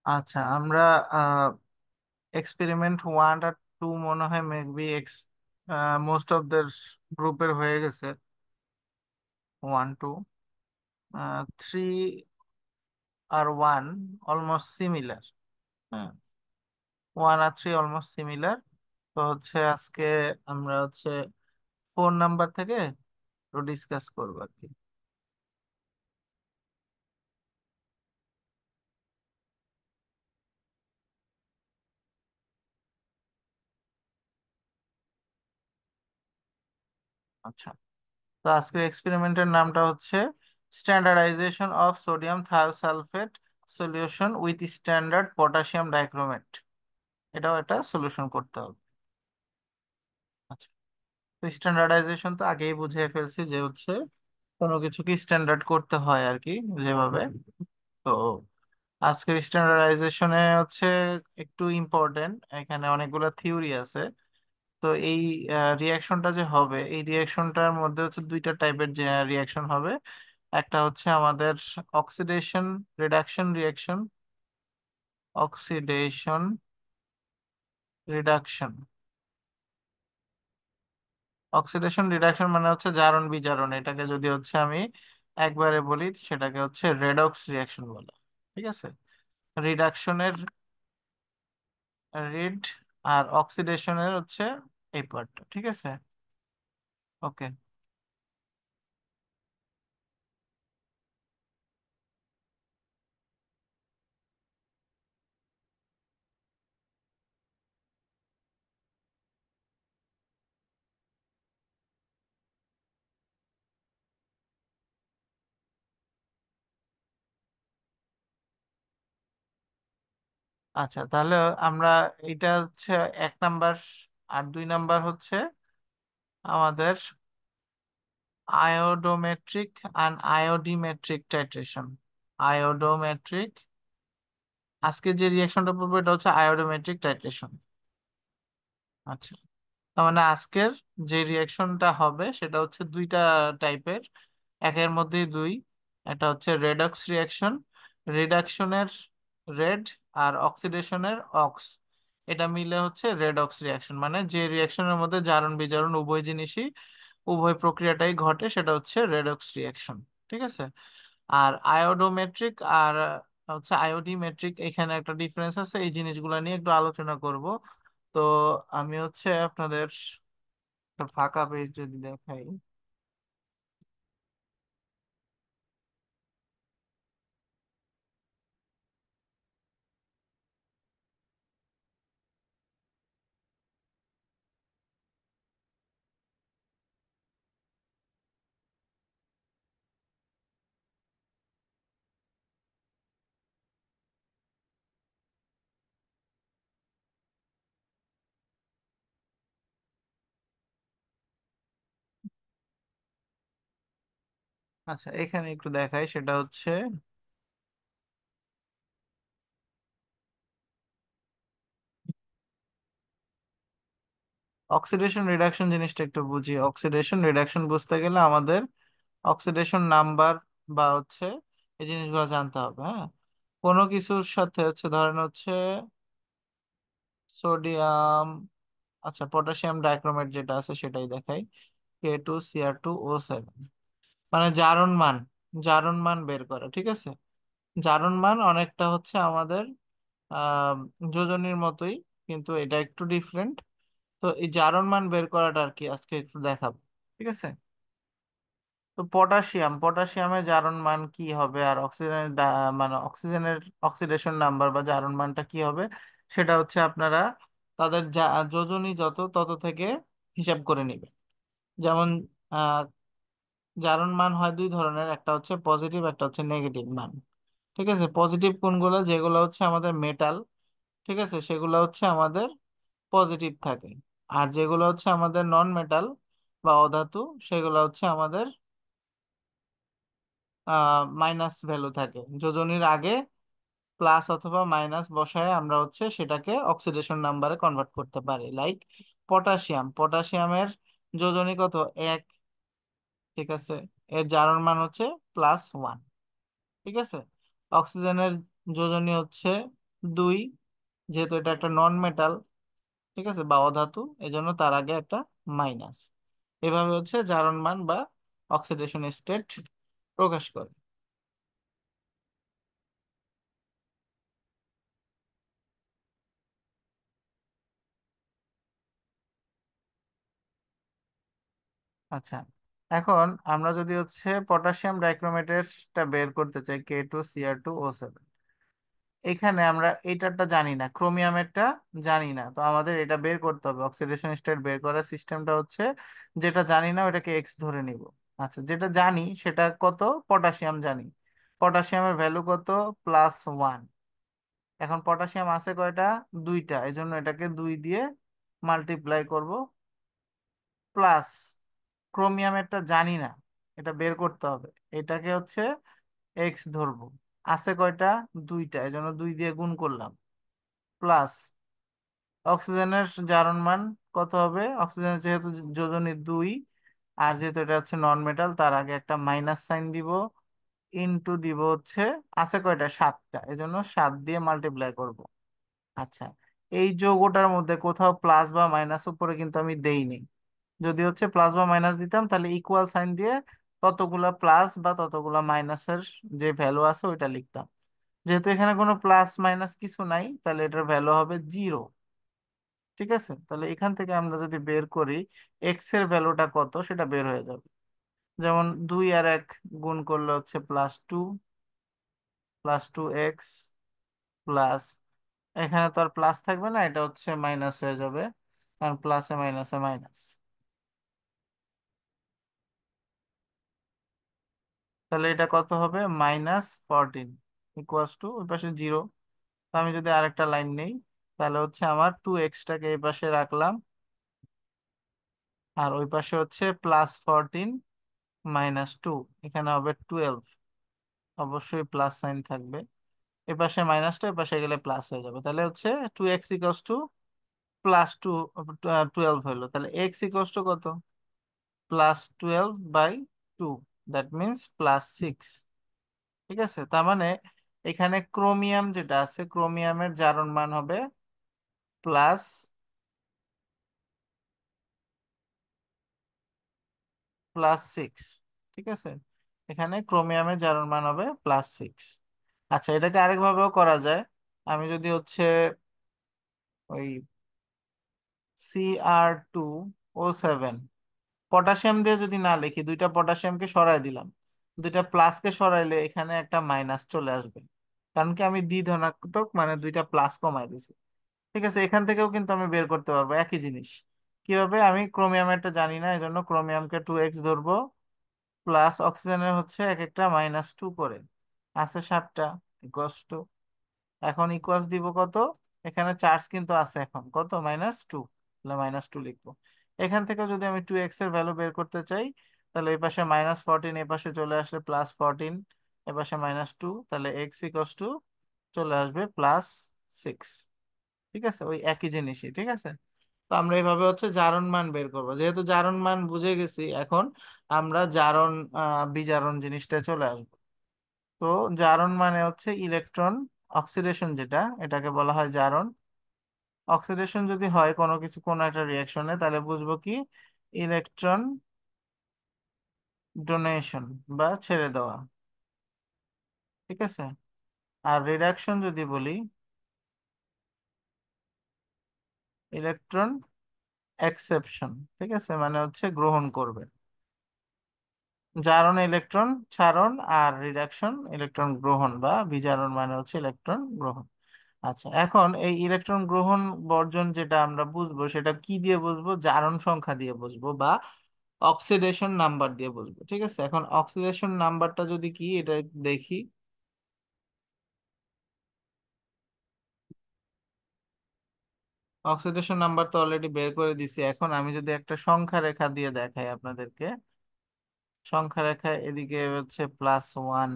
আচ্ছা, আমরা এক্সপেরিমেন্ট 1 আর 2 মনে হয় মেবি মোস্ট অফ দের গ্রুপের হয়ে গেছে। 1 2 3 আর 1 অলমোস্ট সিমিলার। হ্যাঁ, 1 আর 3 অলমোস্ট সিমিলার। তো হচ্ছে আজকে আমরা হচ্ছে 4 নাম্বার থেকে ডিসকাস করবো আর কি। আচ্ছা, তো আজকের এক্সপেরিমেন্টের নামটা হচ্ছে standardisation of sodium thiosulphate solution with standard potassium dichromate. এটাও একটা সলিউশন করতে হবে। আচ্ছা, তো স্ট্যান্ডার্ডাইজেশন তো আগেই বুঝিয়ে ফেলছি যে হচ্ছে কোনো কিছুকে স্ট্যান্ডার্ড করতে হয় আর কি, যেভাবে। তো আজকের স্ট্যান্ডার্ডাইজেশনে হচ্ছে একটু ইম্পর্টেন্ট, এখানে অনেকগুলো থিওরি আছে। তো এই রিয়াকশনটা যে হবে, এই রিয়াকশনটার মধ্যে হচ্ছে দুইটা টাইপের যে রিয়াকশন হবে। একটা হচ্ছে আমাদের oxidation reduction reaction. Oxidation reduction. Oxidation reduction মানে হচ্ছে জারণ বিজারণ, এটাকে যদি হচ্ছে আমি একবারে বলি সেটাকে হচ্ছে রেডক্স রিয়াকশন বলে। ঠিক আছে, রিডাকশনের রিড, আর অক্সিডেশনের হচ্ছে এই পার্টটা। ঠিক আছে, ওকে। আচ্ছা, তাহলে আমরা এটা হচ্ছে 1 নাম্বার, আর 2 নাম্বার হচ্ছে আমাদের আয়োডোমেট্রিক অ্যান্ড আয়োডিমেট্রিক টাইট্রেশন। আয়োডোমেট্রিক, আজকে যে রিয়াকশনটা পড়বো এটা হচ্ছে আয়োডোমেট্রিক টাইট্রেশন। আচ্ছা, তার মানে আজকের যে রিয়াকশনটা হবে সেটা হচ্ছে দুইটা টাইপের, একের মধ্যেই দুই। এটা হচ্ছে রেডক্স রিয়াকশন, রিডাকশনের রেড, আর অক্সিডেশনের অক্স। এটা মিলে হচ্ছে রেডক্স রিয়াকশন, মানে যে রিয়াকশনের মধ্যে জারণ বিজারণ উভয় জিনিসই, উভয় প্রক্রিয়াটাই ঘটে, সেটা হচ্ছে রেডক্স রিয়াকশন। ঠিক আছে, আর আয়োডোমেট্রিক আর হচ্ছে আয়োডিমেট্রিক, এখানে একটা ডিফারেন্স আছে, এই জিনিসগুলো নিয়ে একটু আলোচনা করব। তো আমি হচ্ছে আপনাদের একটা ফাঁকা পেজ যদি দেখাই। আচ্ছা, এখানে একটু দেখাই, সেটা হচ্ছে অক্সিডেশন রিডাকশন জিনিসটা একটু বুঝি। অক্সিডেশন রিডাকশন বুঝতে গেলে আমাদের অক্সিডেশন নাম্বার বা হচ্ছে এই জিনিসগুলো জানতে হবে। হ্যাঁ, কোনো কিছুর সাথে হচ্ছে ধরেন হচ্ছে সোডিয়াম, আচ্ছা পটাশিয়াম ডাইক্রোমেট যেটা আছে সেটাই দেখাই, K2Cr2O7। মানে জারণ মান, জারণ মান বের করা। ঠিক আছে, জারণ মান অনেকটা হচ্ছে আমাদের আহ যোজনীর মতোই, কিন্তু এটা একটু ডিফারেন্ট। তো এই জারণ মান বের করাটা আর কি আজকে একটু দেখাবো। ঠিক আছে, তো পটাশিয়ামের জারণ মান কি হবে, আর অক্সিজেনের মানে অক্সিজেনের অক্সিডেশন নাম্বার বা জারণ মানটা কি হবে, সেটা হচ্ছে আপনারা তাদের যোজনী যত তত থেকে হিসাব করে নেবেন। যেমন আহ জারণ মান হয় দুই ধরনের, একটা হচ্ছে পজিটিভ, একটা হচ্ছে নেগেটিভ মান। ঠিক আছে, পজিটিভ কোনগুলো, যেগুলো হচ্ছে আমাদের মেটাল, ঠিক আছে, সেগুলো হচ্ছে আমাদের পজিটিভ থাকে। আর যেগুলো হচ্ছে আমাদের নন মেটাল বা অধাতু, সেগুলো হচ্ছে আমাদের মাইনাস ভ্যালু থাকে। যোজনীর আগে প্লাস অথবা মাইনাস বসায় আমরা হচ্ছে সেটাকে অক্সিডেশন নাম্বারে কনভার্ট করতে পারি। লাইক পটাশিয়ামের যোজনী কত, 1। ঠিক আছে, এর জারণ মান হচ্ছে +1। ঠিক আছে, অক্সিজেনের যোজনী হচ্ছে দুই, যেহেতু এটা একটা নন মেটাল, ঠিক আছে, বা অধাতু, এজন্য তার আগে একটা মাইনাস। এভাবে হচ্ছে জারণ মান বা অক্সিডেশন স্টেট প্রকাশ করে। আচ্ছা, এখন আমরা যদি হচ্ছে পটাশিয়াম ডাইক্রোমেটেরটা বের করতে চাই, K2Cr2O7, এখানে আমরা এইটারটা জানি না, ক্রোমিয়ামেরটা জানি না, তো আমাদের এটা বের করতে হবে। অক্সিডেশন স্টেট বের করার সিস্টেমটা হচ্ছে, যেটা জানি না ওটাকে এক্স ধরে নিব। আচ্ছা, যেটা জানি সেটা কত, পটাশিয়াম জানি, পটাশিয়ামের ভ্যালু কত, +1। এখন পটাশিয়াম আছে কয়টা, দুইটা, এই জন্য এটাকে দুই দিয়ে মাল্টিপ্লাই করব, প্লাস ক্রোমিয়ামেরটা জানি না, এটা বের করতে হবে, এটাকে হচ্ছে এক্স ধরবো, আছে কয়টা, দুইটা, এই জন্য দুই দিয়ে গুণ করলাম, প্লাস অক্সিজেনের জারণ মান কত হবে, অক্সিজেনের যেহেতু যোজনী দুই, আর যেহেতু এটা হচ্ছে নন মেটাল, তার আগে একটা মাইনাস সাইন দিব, ইনটু দিব হচ্ছে, আছে কয়টা, সাতটা, এই জন্য সাত দিয়ে মাল্টিপ্লাই করব। আচ্ছা, এই যৌগটার মধ্যে কোথাও প্লাস বা মাইনাস উপরে কিন্তু আমি দেইনি। যদি হচ্ছে প্লাস বা মাইনাস দিতাম, তাহলে ইকুয়াল সাইন দিয়ে ততগুলা প্লাস বা ততগুলা মাইনাসের যে ভ্যালু আছে ওইটা লিখতাম। যেহেতু এখানে কোনো প্লাস মাইনাস কিছু নাই, তাহলে এটার ভ্যালু হবে 0। ঠিক আছে, তাহলে এখান থেকে আমরা যদি বের করি এক্স এর ভ্যালুটা কত, সেটা বের হয়ে যাবে। যেমন 2 আর 1 গুণ করলে হচ্ছে +2, +2x, প্লাস, এখানে তো আর প্লাস থাকবে না, এটা হচ্ছে মাইনাস হয়ে যাবে, কারণ প্লাসে মাইনাসে মাইনাস। তাহলে এটা কত হবে, -14, ইকুয়ালস টু ওই পাশে 0। তো আমি যদি আরেকটা লাইন নেই, তাহলে হচ্ছে আমার 2x-টাকে এই পাশে রাখলাম, আর ওই পাশে হচ্ছে +14 -2, এখানে হবে 12, অবশ্যই প্লাস সাইন থাকবে। এ পাশে মাইনাসটা এ পাশে গেলে প্লাস হয়ে যাবে, তাহলে হচ্ছে 2x = +2, 12 হলো, তাহলে x = কত, +12/2, দ্যাট মিনস +6। ঠিক আছে, তার মানে এখানে ক্রোমিয়াম যেটা আছে, ক্রোমিয়ামের জারণ মান হবে +6। ঠিক আছে, এখানে ক্রোমিয়ামের জারণ মান হবে +6। আচ্ছা, এটাকে আরেকভাবেও করা যায়। আমি যদি হচ্ছে ওই Cr2O7 পটাশিয়াম দিয়ে যদি না লিখি, দুইটা পটাশিয়ামকে সরাই দিলাম, দুইটা প্লাসকে সরাইলে এখানে একটা মাইনাস চলে আসবে, কারণ কি আমি দ্বিধনাত্মক মানে দুইটা প্লাস কমাই দিছি। ঠিক আছে, এখান থেকেও কিন্তু আমি বের করতে পারবো একই জিনিস। কিভাবে, আমি ক্রোমিয়ামেরটা জানি না, এই জন্য ক্রোমিয়ামকে 2x ধরবো, প্লাস অক্সিজেনের হচ্ছে এক একটা -2 করে, আছে 7টা, ইকুয়াস টু, এখন ইকুয়ালস দিব কত, এখানে চার্জ কিন্তু আছে, এখন কত, -2, তাহলে -2 লিখবো। এখান থেকে যদি আমি 2x এর ভ্যালু বের করতে চাই, তাহলে এই পাশে -14, এই পাশে চলে আসলে +14, এ পাশে -2, তাহলে x = চলে আসবে +6। ঠিক আছে, ওই একই জিনিসই। ঠিক আছে, তো আমরা এইভাবে হচ্ছে জারণ মান বের করবো। যেহেতু জারণ মান বুঝে গেছি, এখন আমরা জারণ বিজারণ জিনিসটা চলে আসবো। তো জারণ মানে হচ্ছে ইলেকট্রন অক্সিডেশন, যেটা এটাকে বলা হয় জারণ। অক্সিডেশন যদি হয় কোনো কিছু, কোনো একটা রিয়াকশনে, তাহলে বুঝবো কি, ইলেকট্রন ডোনেশন বা ছেড়ে দেওয়া। ঠিক আছে, আর রিডাকশন যদি বলি, ইলেকট্রন অ্যাকসেপশন। ঠিক আছে, মানে হচ্ছে গ্রহণ করবে। জারণ ইলেকট্রন ছাড়ন, আর রিডাকশন ইলেকট্রন গ্রহণ বা বিজারণ মানে হচ্ছে ইলেকট্রন গ্রহণ। আচ্ছা, এখন এই ইলেকট্রন গ্রহণ বর্জন যেটা আমরা বুঝবো, সেটা কি দিয়ে বুঝবো, জারণ সংখ্যা দিয়ে বুঝবো বা অক্সিডেশন নাম্বার দিয়ে বুঝবো। ঠিক আছে, এখন অক্সিডেশন নাম্বারটা যদি কি, এটা দেখি। অক্সিডেশন নাম্বার তো অলরেডি বের করে দিছি। এখন আমি যদি একটা সংখ্যা রেখা দিয়ে দেখাই আপনাদেরকে, সংখ্যা রেখা এদিকে হচ্ছে +1,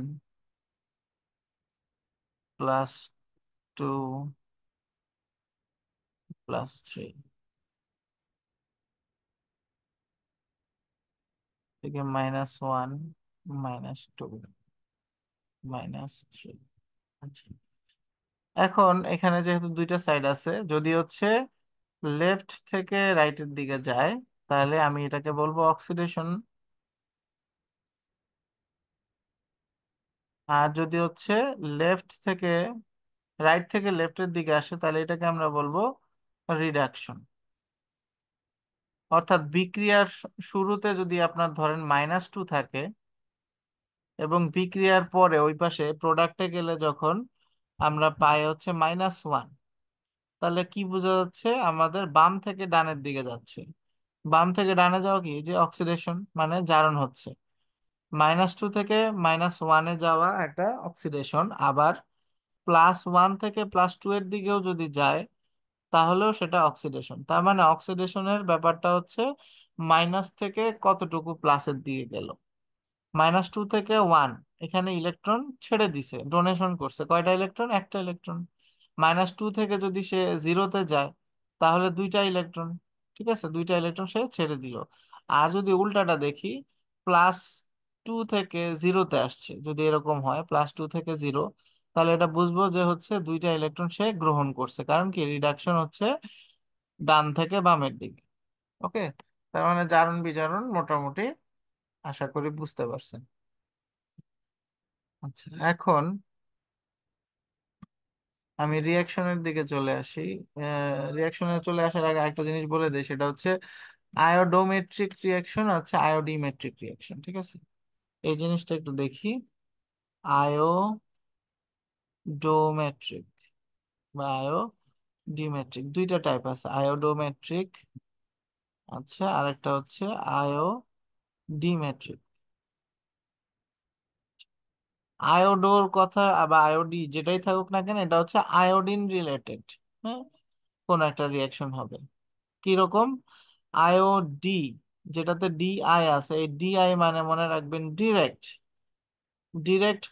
+2, +3, এদিকে -1, -2, -3। আচ্ছা, এখন এখানে যেহেতু দুইটা সাইড আছে, যদি হচ্ছে লেফট থেকে রাইটের দিকে যায়, তাহলে আমি এটাকে বলবো অক্সিডেশন। আর যদি হচ্ছে লেফট থেকে রাইট থেকে লেফটের দিকে আসে, তাহলে এটাকে আমরা বলবো রিডাকশন। অর্থাৎ বিক্রিয়ার শুরুতে যদি আপনার ধরেন -2 থাকে, এবং বিক্রিয়ার পরে ওই পাশে প্রোডাক্টে গেলে যখন আমরা পাই হচ্ছে -1, তাহলে কি বোঝা যাচ্ছে? আমাদের বাম থেকে ডানের দিকে যাচ্ছে। বাম থেকে ডানে যাওয়া কি, যে অক্সিডেশন, মানে জারণ হচ্ছে। -2 থেকে -1-এ যাওয়া একটা অক্সিডেশন। আবার +1 থেকে +2 এর দিকেও যদি যায়, তাহলেও সেটা অক্সিডেশন। তার মানে অক্সিডেশনের ব্যাপারটা হচ্ছে মাইনাস থেকে কতটুকু প্লাসের দিকে গেল। -2 থেকে 1, এখানে ইলেকট্রন ছেড়ে দিছে, ডোনেশন করছে। কয়টা ইলেকট্রন? একটা ইলেকট্রন। -2 থেকে যদি সে জিরোতে যায়, তাহলে দুইটা ইলেকট্রন। ঠিক আছে, দুইটা ইলেকট্রন সে ছেড়ে দিল। আর যদি উল্টাটা দেখি, +2 থেকে জিরোতে আসছে, যদি এরকম হয় +2 থেকে জিরো, তাহলে এটা বুঝবো যে হচ্ছে দুইটা ইলেকট্রন সে গ্রহণ করছে। কারণ কি, রিডাকশন হচ্ছে ডান থেকে বামের দিকে। ওকে, তার মানে জারণ বিজারণ মোটামুটি আশা করি বুঝতে পারছেন। আচ্ছা, এখন আমি রিয়াকশনের দিকে চলে আসি। রিয়াকশনে চলে আসার আগে একটা জিনিস বলে দিই, সেটা হচ্ছে আয়োডোমেট্রিক রিয়াকশন, হচ্ছে আয়োডিমেট্রিক রিয়াকশন। ঠিক আছে, এই জিনিসটা একটু দেখি। আয়োডোমেট্রিক বা আয়োডিমেট্রিক দুইটা টাইপ আছে, আয়োডোমেট্রিক, আচ্ছা, আরেকটা হচ্ছে আয়োডিমেট্রিক। আয়োডোর কথা বা আয়োডি যেটাই থাকুক না কেন, এটা হচ্ছে আয়োডিন রিলেটেড। হ্যাঁ, কোন একটা রিয়াকশন হবে কিরকম? আয়োডি, যেটাতে DI আছে, এই DI মানে মনে রাখবেন ডিরেক্ট। ডিরেক্ট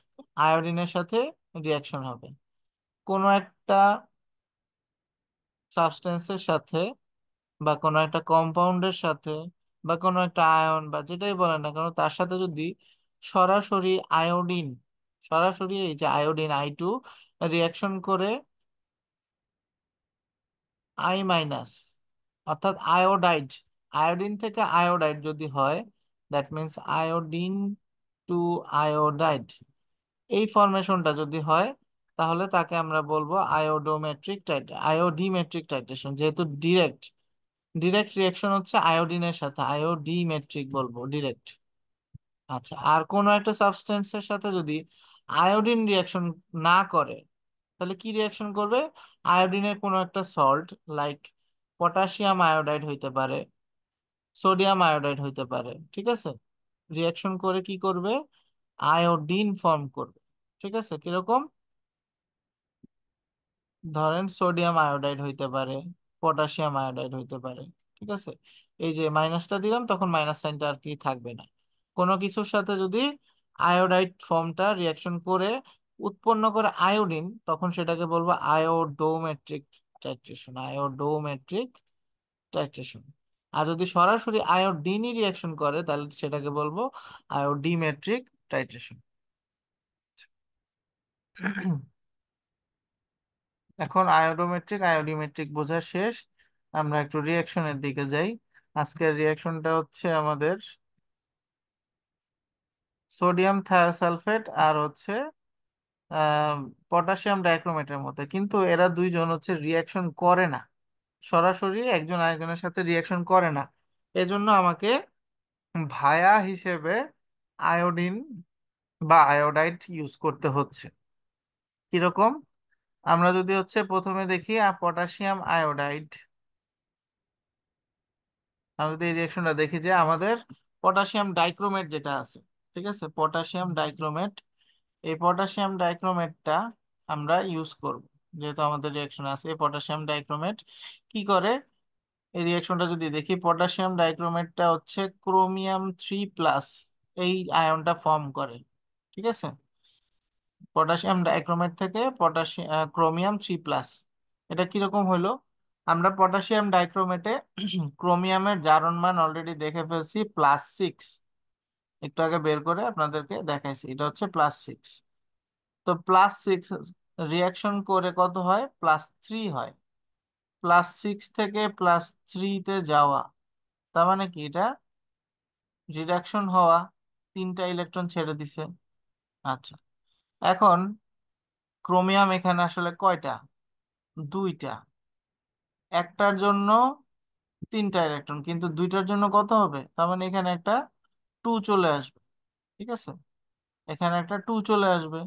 আয়োডিনের সাথে রিয়াকশন হবে কোনো একটা সাবস্টেন্সের সাথে, বা কোনো একটা কম্পাউন্ডের সাথে, বা কোনো একটা আয়ন, বা যেটাই বলেন না কেন, তার সাথে যদি সরাসরি আয়োডিন, সরাসরি এই যে আয়োডিন I2 রিয়াকশন করে I-, অর্থাৎ আয়োডাইড, আয়োডিন থেকে আয়োডাইড যদি হয়, that means iodine to iodide, এই ফরমেশনটা যদি হয়, তাহলে তাকে আমরা বলবো আয়োডোমেট্রিক আয়োডিমেট্রিক টাইট্রেশন। যেহেতু ডিরেক্ট, ডিরেক্ট রিয়াকশন হচ্ছে আয়োডিনের সাথে, আয়োডিমেট্রিক বলবো, ডিরেক্ট। আচ্ছা, আর কোনো একটা সাবস্টেন্সের সাথে যদি আয়োডিন রিয়াকশন না করে, তাহলে কি রিয়াকশন করবে? আয়োডিনের কোনো একটা সল্ট, লাইক পটাশিয়াম আয়োডাইড হইতে পারে, সোডিয়াম আয়োডাইড হইতে পারে। ঠিক আছে, রিয়াকশন করে কি করবে? আয়োডিন ফর্ম করবে। ঠিক আছে, কিরকম? ধরেন সোডিয়াম আয়োডাইড হইতে পারে, পটাশিয়াম আয়োডাইড হইতে পারে। ঠিক আছে, এই যে মাইনাসটা দিলাম, তখন মাইনাস সাইনটা আর কি থাকবে না। কোনো কিছুর সাথে যদি আয়োডাইড ফর্মটা রিয়াকশন করে উৎপন্ন করে আয়োডিন, তখন সেটাকে বলবো আয়োডোমেট্রিক টাইট্রেশন, আয়োডোমেট্রিক টাইট্রেশন। আর যদি সরাসরি আয়োডিনই রিয়াকশন করে, তাহলে সেটাকে বলবো আয়োডিমেট্রিক টাইট্রেশন। এখন আয়োডোমেট্রিক আয়োডিমেট্রিক বোঝা শেষ, আমরা একটু রিয়াকশনের দিকে যাই। আজকের রিয়াকশনটা হচ্ছে আমাদের সোডিয়াম থায়োসালফেট আর হচ্ছে পটাশিয়াম ডাইক্রোমেটের মধ্যে, কিন্তু এরা দুইজন হচ্ছে রিয়াকশন করে না, সরাসরি একজন আরেকজনের সাথে রিয়াকশন করে না। এজন্য আমাকে ভায়া হিসেবে আয়োডিন বা আয়োডাইড ইউজ করতে হচ্ছে। কিরকম? আমরা যদি হচ্ছে প্রথমে দেখি পটাশিয়াম আয়োডাইড, আমরা যদি এই রিয়াকশনটা দেখি, যে আমাদের পটাশিয়াম ডাইক্রোমেট যেটা আছে, ঠিক আছে, পটাশিয়াম ডাইক্রোমেট, এই পটাশিয়াম ডাইক্রোমেটটা আমরা ইউজ করব। যেহেতু আমাদের রিয়াকশন আছে, এই পটাশিয়াম ডাইক্রোমেট কি করে? এই রিয়াকশনটা যদি দেখি, পটাশিয়াম ডাইক্রোমেটটা হচ্ছে ক্রোমিয়াম 3+, এই আয়নটা ফর্ম করে। ঠিক আছে, পটাশিয়াম ডাইক্রোমেট থেকে পটাশিয়াম ক্রোমিয়াম 3+, এটা কিরকম হলো? আমরা পটাশিয়াম ডাইক্রোমেটে ক্রোমিয়ামের জারণ মান অলরেডি দেখে ফেলছি +6, একটু আগে বের করে আপনাদেরকে দেখাইছি, এটা হচ্ছে +6। তো +6, রিয়াকশন করে কত হয়, +3 হয়। +6 থেকে +3-তে যাওয়া, তার মানে কি এটা রিডাকশন হওয়া, 3টা ইলেকট্রন ছেড়ে দিছে। আচ্ছা, এখন ক্রোমিয়াম এখানে আসলে কয়টা, 2টা। একটার জন্য 3টা ইলেকট্রন, কিন্তু 2টার জন্য কত হবে, তার মানে এখানে একটা 2 চলে আসবে। ঠিক আছে, এখানে একটা 2 চলে আসবে।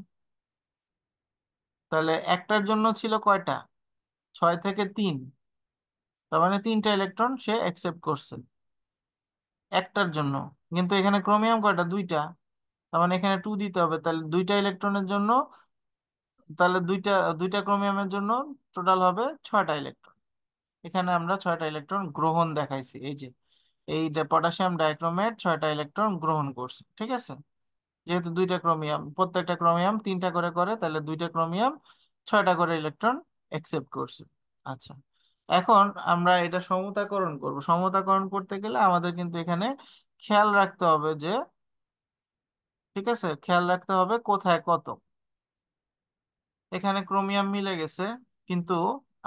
তাহলে একটার জন্য ছিল কয়টা, 6 থেকে 3, তার মানে 3টা ইলেকট্রন সে অ্যাকসেপ্ট করছে একটার জন্য। কিন্তু এখানে ক্রোমিয়াম কয়টা, 2টা, তার মানে এখানে 2 দিতে হবে। তাহলে 2টা ইলেকট্রনের জন্য, তাহলে দুইটা দুইটা ক্রোমিয়ামের জন্য টোটাল হবে 6টা ইলেকট্রন। এখানে আমরা 6টা ইলেকট্রন গ্রহণ দেখাইছি, এই যে এই পটাশিয়াম ডাইক্রোমেট 6টা ইলেকট্রন গ্রহণ করছে। ঠিক আছে, যেহেতু 2টা ক্রোমিয়াম, প্রত্যেকটা ক্রোমিয়াম 3টা করে করে, তাহলে 2টা ক্রোমিয়াম 6টা করে ইলেকট্রন অ্যাকসেপ্ট করছে। আচ্ছা, এখন আমরা এটা সমতাকরণ করব। সমতাকরণ করতে গেলে আমাদের কিন্তু এখানে খেয়াল রাখতে হবে যে, ঠিক আছে, খেয়াল রাখতে হবে কোথায় কত। এখানে ক্রোমিয়াম মিলে গেছে, কিন্তু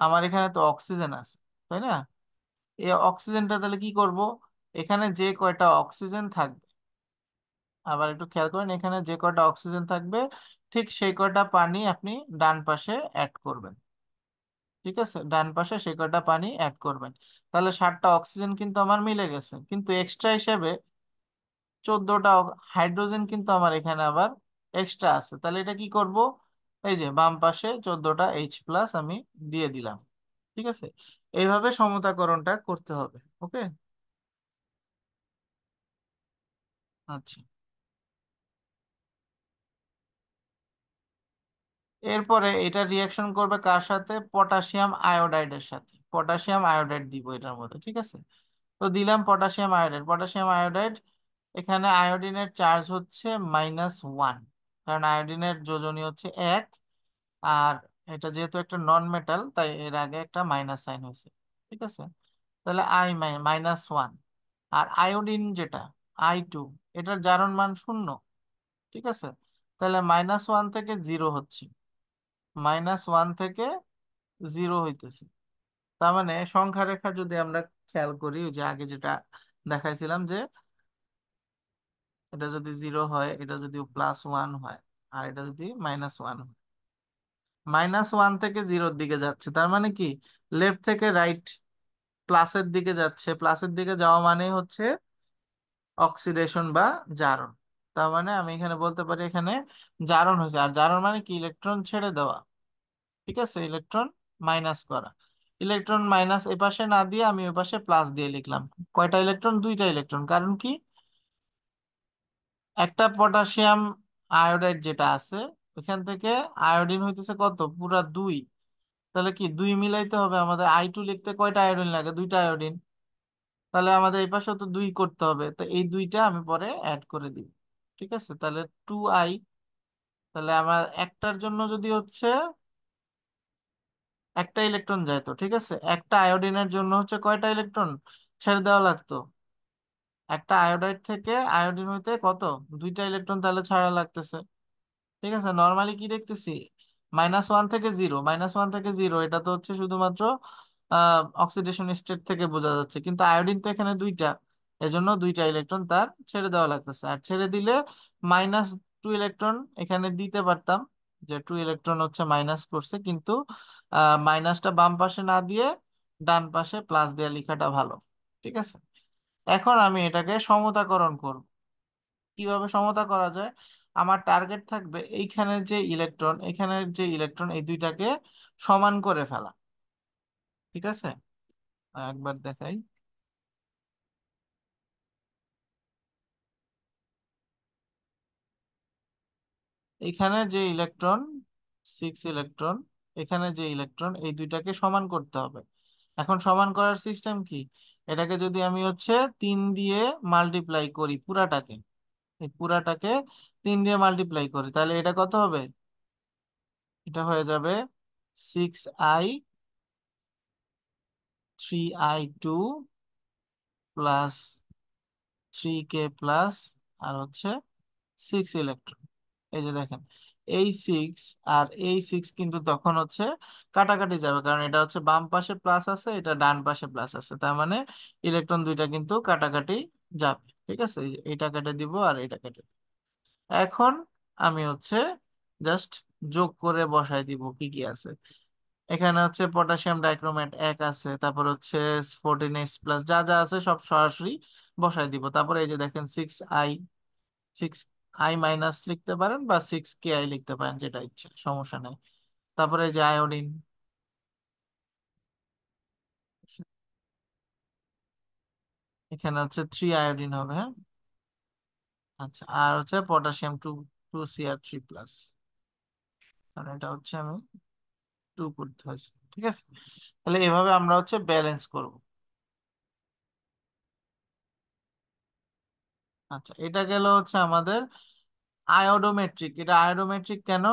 আমার এখানে তো অক্সিজেন আছে, তাই না? এই অক্সিজেনটা তাহলে কি করব, এখানে যে কয়টা অক্সিজেন থাকবে, আবার একটু খেয়াল করেন, এখানে যে কয়টা অক্সিজেন থাকবে ঠিক সেই কয়টা পানি আপনি ডান পাশে অ্যাড করবেন। ঠিক আছে, ডান পাশে সেই কয়টা পানি অ্যাড করবেন। তাহলে 7টা অক্সিজেন কিন্তু আমার মিলে গেছে, কিন্তু এক্সট্রা হিসেবে 14টা হাইড্রোজেন কিন্তু আমার এখানে আবার এক্সট্রা আছে। তাহলে এটা কি করব, এই যে বাম পাশে 14টা H+ আমি দিয়ে দিলাম। ঠিক আছে, এইভাবে সমতাকরণটা করতে হবে। ওকে। আচ্ছা, এরপরে এটা রিয়াকশন করবে কার সাথে, পটাশিয়াম আয়োডাইডের সাথে। পটাশিয়াম আয়োডাইড দিব এটার মধ্যে। ঠিক আছে, তো দিলাম পটাশিয়াম আয়োডাইড। পটাশিয়াম আয়োডাইড, এখানে আয়োডিনের চার্জ হচ্ছে -1, কারণ আয়োডিনের যোজনী হচ্ছে 1। আর এটা যেহেতু একটা নন মেটাল, তাই এর আগে একটা মাইনাস সাইন হয়েছে। ঠিক আছে, তাহলে -1। আর আয়োডিন যেটা I2, এটার জারণ মান 0। ঠিক আছে, তাহলে -1 থেকে 0 হচ্ছে, -1 থেকে 0 হইতেছে। তার মানে সংখ্যা রেখা যদি আমরা খেয়াল করি, ওই যে আগে যেটা দেখাইছিলাম যে এটা যদি 0 হয়, এটা যদি +1 হয়, আর এটা যদি -1 হয়, -1 থেকে 0-র দিকে যাচ্ছে, তার মানে কি লেফট থেকে রাইট প্লাসের দিকে যাচ্ছে। প্লাসের দিকে যাওয়া মানে হচ্ছে অক্সিডেশন বা জারণ। তার মানে আমি এখানে বলতে পারি এখানে জারণ হয়েছে। আর জারণ মানে কি, ইলেকট্রন ছেড়ে দেওয়া। ঠিক আছে, ইলেকট্রন মাইনাস করা। ইলেকট্রন মাইনাস এপাশে না দিয়ে আমি ওই পাশে প্লাস দিয়ে লিখলাম। কয়টা ইলেকট্রন, 2টা ইলেকট্রন। কারণ কি, একটা পটাশিয়াম আয়োডাইড যেটা আছে, ওখান থেকে আয়োডিন হইতেছে কত, পুরা 2। তাহলে কি 2 মিলাইতে হবে আমাদের। I2 লিখতে কয়টা আয়োডিন লাগে, 2টা আয়োডিন। তাহলে আমাদের এই পাশেও তো 2 করতে হবে, তো এই 2টা আমি পরে অ্যাড করে দিব। ঠিক আছে, তাহলে 2I। তাহলে আমার একটার জন্য যদি হচ্ছে একটা ইলেকট্রন যায়, তো ঠিক আছে, একটা আয়োডিনের জন্য হচ্ছে কয়টা ইলেকট্রন ছেড়ে দেওয়া লাগতো, একটা আয়োডাইড থেকে আয়োডিন হইতে কত, 2টা ইলেকট্রন তাহলে ছাড়া লাগতেছে। ঠিক আছে, নর্মালি কি দেখতেছি, -1 থেকে 0, এটা তো হচ্ছে শুধুমাত্র অক্সিডেশন স্টেট থেকে বোঝা যাচ্ছে, কিন্তু আয়োডিন তো এখানে 2টা, এজন্য 2টা ইলেকট্রন তার ছেড়ে দেওয়া লাগতেছে। আর ছেড়ে দিলে -2 ইলেকট্রন এখানে দিতে পারতাম, যে 2 ইলেকট্রন হচ্ছে মাইনাস করছে, কিন্তু মাইনাসটা বাম পাশে না দিয়ে ডান পাশে প্লাস দিয়ে লেখাটা ভালো। ঠিক আছে, এখন আমি এটাকে সমতাকরণ করব। কিভাবে সমতা করা যায়, আমার টার্গেট থাকবে এইখানের যে ইলেকট্রন, এখানের যে ইলেকট্রন, এই দুইটাকে সমান করে ফেলা। ঠিক আছে, একবার দেখাই। এখানে যে ইলেকট্রন, 6 ইলেকট্রন, এখানে যে ইলেকট্রন, এই দুইটাকে সমান করতে হবে। এখন সমান করার সিস্টেম কি, এটাকে যদি আমি হচ্ছে 3 দিয়ে মাল্টিপ্লাই করি পুরাটাকে, এই পুরাটাকে 3 দিয়ে মাল্টিপ্লাই করি, তাহলে এটা কত হবে, এটা হয়ে যাবে 6I, 3I2 +3K+, আর হচ্ছে 6 ইলেকট্রন। এই যে দেখেন, এই সিক্স আর এই সিক্স কিন্তু তখন হচ্ছে কাটাকাটি যাবে, কারণ এটা হচ্ছে বাম পাশে প্লাস আছে, এটা ডান পাশে প্লাস আছে, তার মানে ইলেকট্রন দুইটা কিন্তু কাটাকাটি যাবে। ঠিক আছে, এই যে এইটা কেটে দিব আর এটা কেটে দিব। এখন আমি হচ্ছে জাস্ট যোগ করে বসাই দিব কি কি আছে। এখানে হচ্ছে পটাশিয়াম ডাইক্রোমেট এক আছে, তারপর হচ্ছে 14H+ যা যা আছে সব সরাসরি বসাই দিব। তারপরে এই যে দেখেন 6I, 6I- লিখতে পারেন বা 6Ki লিখতে পারেন, যেটা ইচ্ছা, সমস্যা নেই। তারপরে এই যে আয়োডিন, এখানে হচ্ছে 3 আয়োডিন হবে, হ্যাঁ। আচ্ছা, আর হচ্ছে পটাশিয়াম 2Cr3+, কারণ এটা হচ্ছে আমি 2 করতে হয়েছে। ঠিক আছে, তাহলে এভাবে আমরা হচ্ছে ব্যালেন্স করব। আচ্ছা, এটা গেল হচ্ছে আমাদের আয়োডোমেট্রিক। এটা আয়োডোমেট্রিক কেন?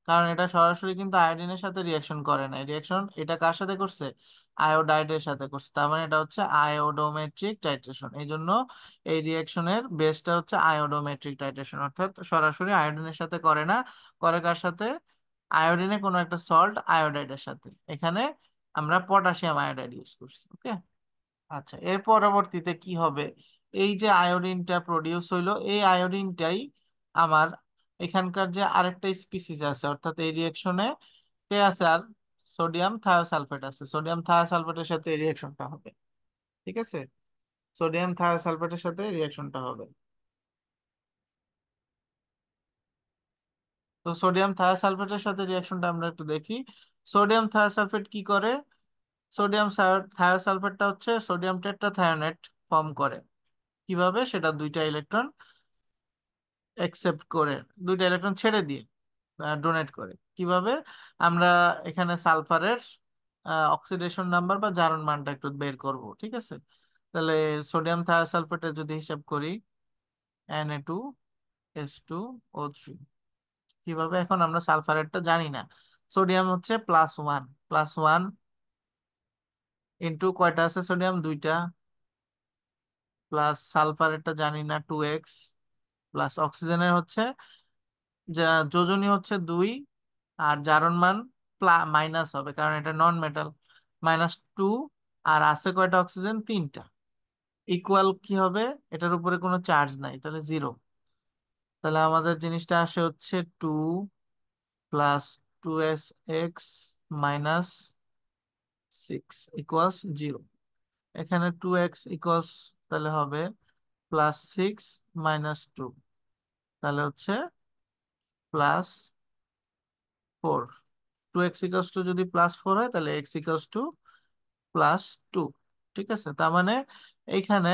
কারণ এটা সরাসরি কিন্তু আয়োডিনের সাথে রিয়াকশন করে না, রিয়াকশন এটা কার সাথে করছে? আয়োডাইডের সাথে করছে, তার মানে এটা হচ্ছে আয়োডোমেট্রিক টাইট্রেশন। এই জন্য এই রিয়াকশনের বেসটা হচ্ছে আয়োডোমেট্রিক টাইট্রেশন, অর্থাৎ সরাসরি আয়োডিনের সাথে করে না, করে কার সাথে? আয়োডিনে কোনো একটা সল্ট আয়োডাইডের সাথে। এখানে আমরা পটাশিয়াম আয়োডাইড ইউজ করছি, ওকে। আচ্ছা, এর পরবর্তীতে কি হবে? এই যে আয়োডিনটা প্রডিউস হইলো, এই আয়োডিনটাই আমার এখানকার যে আরেকটা স্পিসিস আছে, অর্থাৎ এই রিয়েকশনে কে আছে আর? সোডিয়াম থায়োসালফেট আছে, সোডিয়াম থায়োসালফেটের সাথে এই রিয়েকশনটা হবে। ঠিক আছে, সোডিয়াম থায়োসালফেটের সাথে রিয়েকশনটা হবে। তো সোডিয়াম থায়োসালফেটের সাথে রিয়েকশনটা আমরা একটু দেখি। সোডিয়াম থায়োসালফেট কি করে? সোডিয়াম থায়োসালফেটটা হচ্ছে সোডিয়াম টেট্রাথায়োনেট ফর্ম করে। কিভাবে? সেটা দুইটা ইলেকট্রন একসেপ্ট করে, দুইটা ইলেকট্রন ছেড়ে দিয়ে ডোনেট করে। কিভাবে? আমরা এখানে সালফারের অক্সিডেশন নাম্বার বা জারণ মানটা একটু বের করব। ঠিক আছে, তাহলে সোডিয়াম থায়োসালফেটে যদি হিসাব করি, Na2S2O3। কিভাবে? এখন আমরা সালফারেরটা জানি না। সোডিয়াম হচ্ছে +1, +1 ইন্টু কয়টা আছে সোডিয়াম? দুইটা, প্লাস সালফারেরটা জানি না 2x, প্লাস অক্সিজেনের হচ্ছে যা যোজনী হচ্ছে 2, আর জারণ মান মাইনাস হবে কারণ এটা নন মেটাল, -2। আর আছে কয়টা অক্সিজেন? তিনটা। ইকুয়াল কি হবে? এটার উপরে কোনো চার্জ নাই, তাহলে 0। তাহলে আমাদের জিনিসটা আসে হচ্ছে 2 + 2sx -6 = 0। এখানে 2x ইকুয়ালস, তাহলে হবে +6 - 2, তাহলে হচ্ছে +4। 2x = যদি +4 হয়, তাহলে x = +2। ঠিক আছে, তার মানে এইখানে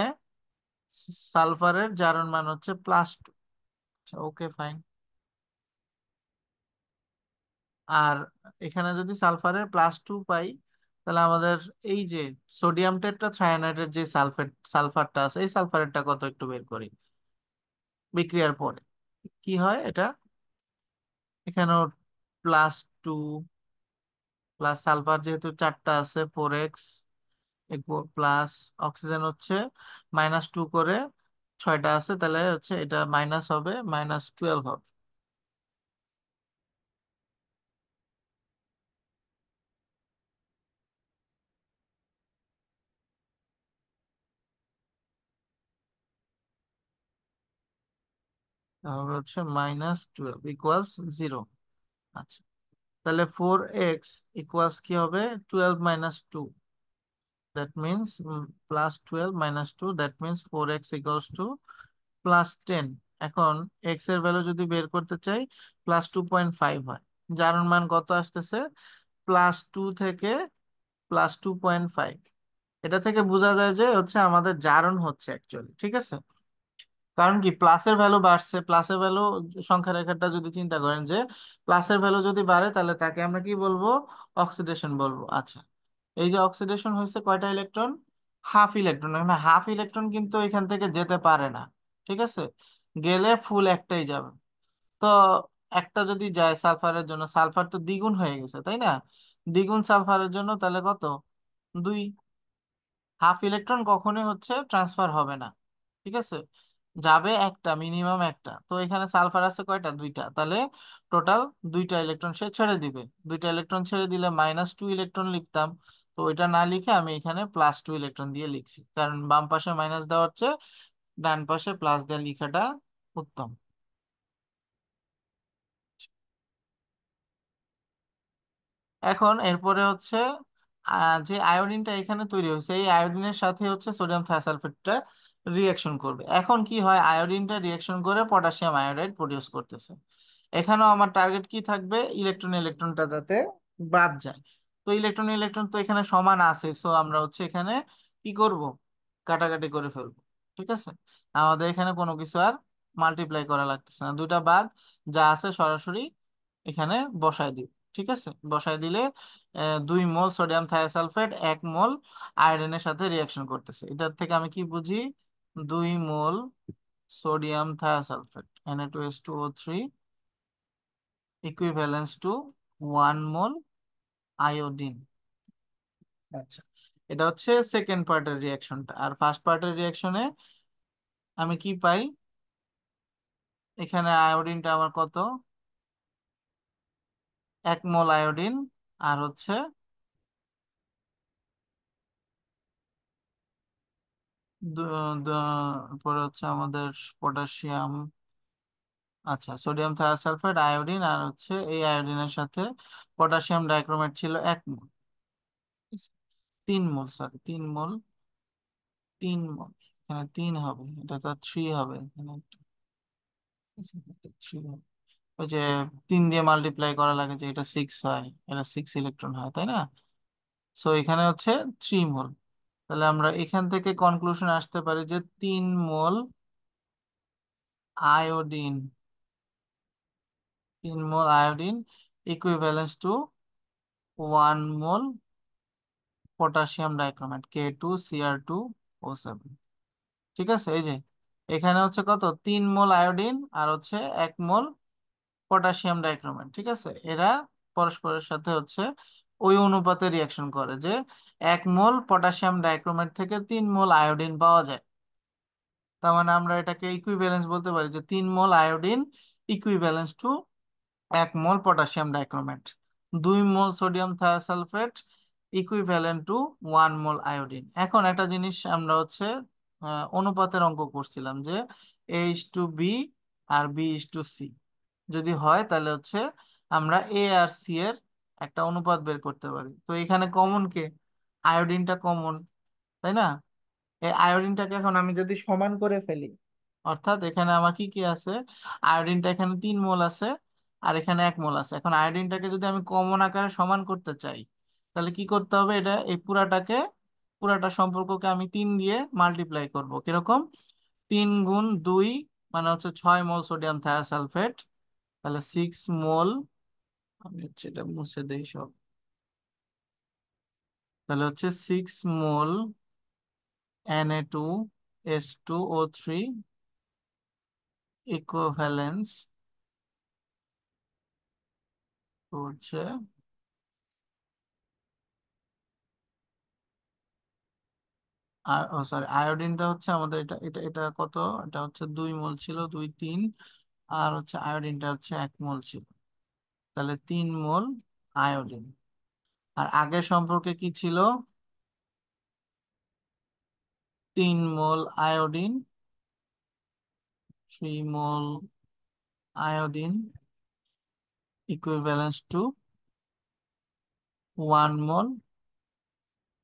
সালফারের জারণ মান হচ্ছে +2। আচ্ছা, ওকে, ফাইন। আর এখানে যদি সালফারের +2 পাই, তাহলে আমাদের এই যে সোডিয়াম টেট্রাথায়োনাইডের যে সালফারটা আছে, এই সালফারেরটা কত একটু বের করি। বিক্রিয়ার পরে কি হয় এটা? এখানেও +2, প্লাস সালফার যেহেতু চারটা আছে, 4x, প্লাস অক্সিজেন হচ্ছে -2 করে 6টা আছে, তাহলে হচ্ছে এটা মাইনাস হবে, -12 হবে। তাহলে হচ্ছে -12 = 0। আচ্ছা, তাহলে 4x ইকুয়ালস কি হবে? 12 - 2, that means +12 - 2, that means 4x = +10। এখন এক্স এর ভ্যালু যদি বের করতে চাই, +2.5 হয়। যার মান কত আসতেছে? +2 থেকে +2.5। এটা থেকে বোঝা যায় যে হচ্ছে আমাদের জারণ হচ্ছে অ্যাকচুয়ালি। ঠিক আছে, কারণ কি প্লাসের ভ্যালু বাড়ছে, প্লাসের ভ্যালু সংখ্যা রেখাটা যদি চিন্তা করেন যে প্লাসের ভ্যালু যদি বাড়ে, তাহলে তাকে আমরা কি বলবো? অক্সিডেশন বলবো। আচ্ছা, এই যে অক্সিডেশন হয়েছে কয়টা ইলেকট্রন? Half electron. না, হাফ ইলেকট্রন কিন্তু এখান থেকে যেতে পারে না। ঠিক আছে, গেলে ফুল একটাই যাবে। তো একটা যদি যায় সালফারের জন্য, সালফার তো দ্বিগুণ হয়ে গেছে, তাই না? দ্বিগুণ সালফারের জন্য তাহলে কত? 2। হাফ ইলেকট্রন কখনোই হচ্ছে ট্রান্সফার হবে না। ঠিক আছে, যাবে একটা, মিনিমাম একটা। তো এখানে সালফার আছে কয়টা? দুইটা, তাহলে টোটাল দুইটা ইলেকট্রন সে ছেড়ে দিবে। দুইটা ইলেকট্রন ছেড়ে দিলে -2 ইলেকট্রন লিখতাম, তো ওইটা না লিখে আমি এখানে +2 ইলেকট্রন দিয়ে লিখছি, কারণ বাম পাশে মাইনাস দেওয়া হচ্ছে, ডান পাশে প্লাস দিয়ে লেখাটা উত্তম। এখন এরপরে হচ্ছে যে আয়োডিনটা এখানে তৈরি হয়েছে, এই আয়োডিনের সাথে হচ্ছে সোডিয়াম থায়োসালফেটটা রিয়াকশন করবে। এখন কি হয়, আয়োডিনটা রিয়াকশন করে পটাশিয়াম আয়োডাইড প্রডিউস করতেছে। এখানেও আমার টার্গেট কি থাকবে, ইলেকট্রন ইলেকট্রনটা যাতে বাদ যায়। তো ইলেকট্রন ইলেকট্রন তো এখানে সমান আছে, সো আমরা হচ্ছে এখানে কি করব, কাটাকাটি করে ফেলবো। ঠিক আছে, আমাদের এখানে কোনো কিছু আর মাল্টিপ্লাই করা লাগতেছে না, দুইটা বাদ, যা আছে সরাসরি এখানে বসায় দিব। ঠিক আছে, বসায় দিলে 2 মোল সোডিয়াম থায়োসালফেট 1 মোল আয়োডিনের সাথে রিয়াকশন করতেছে। এটার থেকে আমি কি বুঝি, 2 mole sodium thiosulphate Na2S2O3 equivalence to 1 mole iodine. আচ্ছা, এটা হচ্ছে সেকেন্ড পার্টের রিয়াকশনটা। আর ফার্স্ট পার্টের রিয়াকশনে আমি কি পাই, এখানে আয়োডিনটা আমার কত, 1 মোল আয়োডিন, আর হচ্ছে দু- পরে হচ্ছে আমাদের পটাশিয়াম, আচ্ছা সোডিয়াম থায়োসালফেট আয়োডিন, আর হচ্ছে এই আয়োডিনের সাথে পটাশিয়াম ডাইক্রোমেট ছিল 1 মোল, 3 মোল, সরি 3 মোল, 3 মোল, এখানে 3 হবে, এটা তো 3 হবে এখানে, 3 হবে। ওই যে 3 দিয়ে মাল্টিপ্লাই করা লাগে, যে এটা 6 হয়, এটা 6 ইলেকট্রন হয়, তাই না? সো এখানে হচ্ছে 3 মোল। তাহলে আমরা এখান থেকে কনক্লুশন আসতে পারি যে 3 mole iodine, 3 mole iodine equivalence to 1 mole potassium dichromate K2Cr2O7। ঠিক আছে, এই যে এখানে হচ্ছে কত, 3 মোল আয়োডিন আর হচ্ছে 1 মোল পটাশিয়াম ডাইক্রোমেট। ঠিক আছে, এরা পরস্পরের সাথে হচ্ছে ওই অনুপাতে রিয়াকশন করে যে 1 মোল পটাশিয়াম ডাইক্রোমেট থেকে 3 মোল আয়োডিন পাওয়া যায়। তার মানে আমরা এটাকে ইকুইভ্যালেন্স বলতে পারি, যে 3 mole iodine equivalence to 1 mole potassium dichromate, 2 mole sodium thiosulphate equivalent to 1 mole iodine. এখন একটা জিনিস আমরা হচ্ছে অনুপাতের অঙ্ক করছিলাম, যে A:B আর B:C যদি হয়, তাহলে হচ্ছে আমরা এ আর সি এর একটা অনুপাত বের করতে পারি। তো এখানে কমন কে, আয়োডিনটা কমন, তাই না? এই আয়োডিনটাকে এখন আমি যদি সমান করে ফেলি, অর্থাৎ এখানে আমার কি কি আছে, আয়োডিনটা এখানে 3 মোল আছে, আর এখানে 1 মোল আছে। এখন আয়োডিনটাকে যদি আমি কমন আকারে সমান করতে চাই, তাহলে কি করতে হবে, এটা এই পুরাটা সম্পর্ককে আমি 3 দিয়ে মাল্টিপ্লাই করব। কিরকম, 3 × 2 মানে হচ্ছে 6 মোল সোডিয়াম থায়োসালফেট, তাহলে 6 মোল, আমি হচ্ছে এটা মুছে দেই সব, তাহলে হচ্ছে 6 মোল Na2S2O3 ইকুইভ্যালেন্স হচ্ছে, আর ও সরি, আয়োডিনটা হচ্ছে আমাদের এটা এটা এটা কত, এটা হচ্ছে 2 মোল ছিল, 2 3, আর হচ্ছে আয়োডিনটা হচ্ছে 1 মোল ছিল, তাহলে 3 মোল আয়োডিন। আর আগের সম্পর্কে কি ছিল, 3 mole iodine, 3 mole iodine equivalence to 1 mole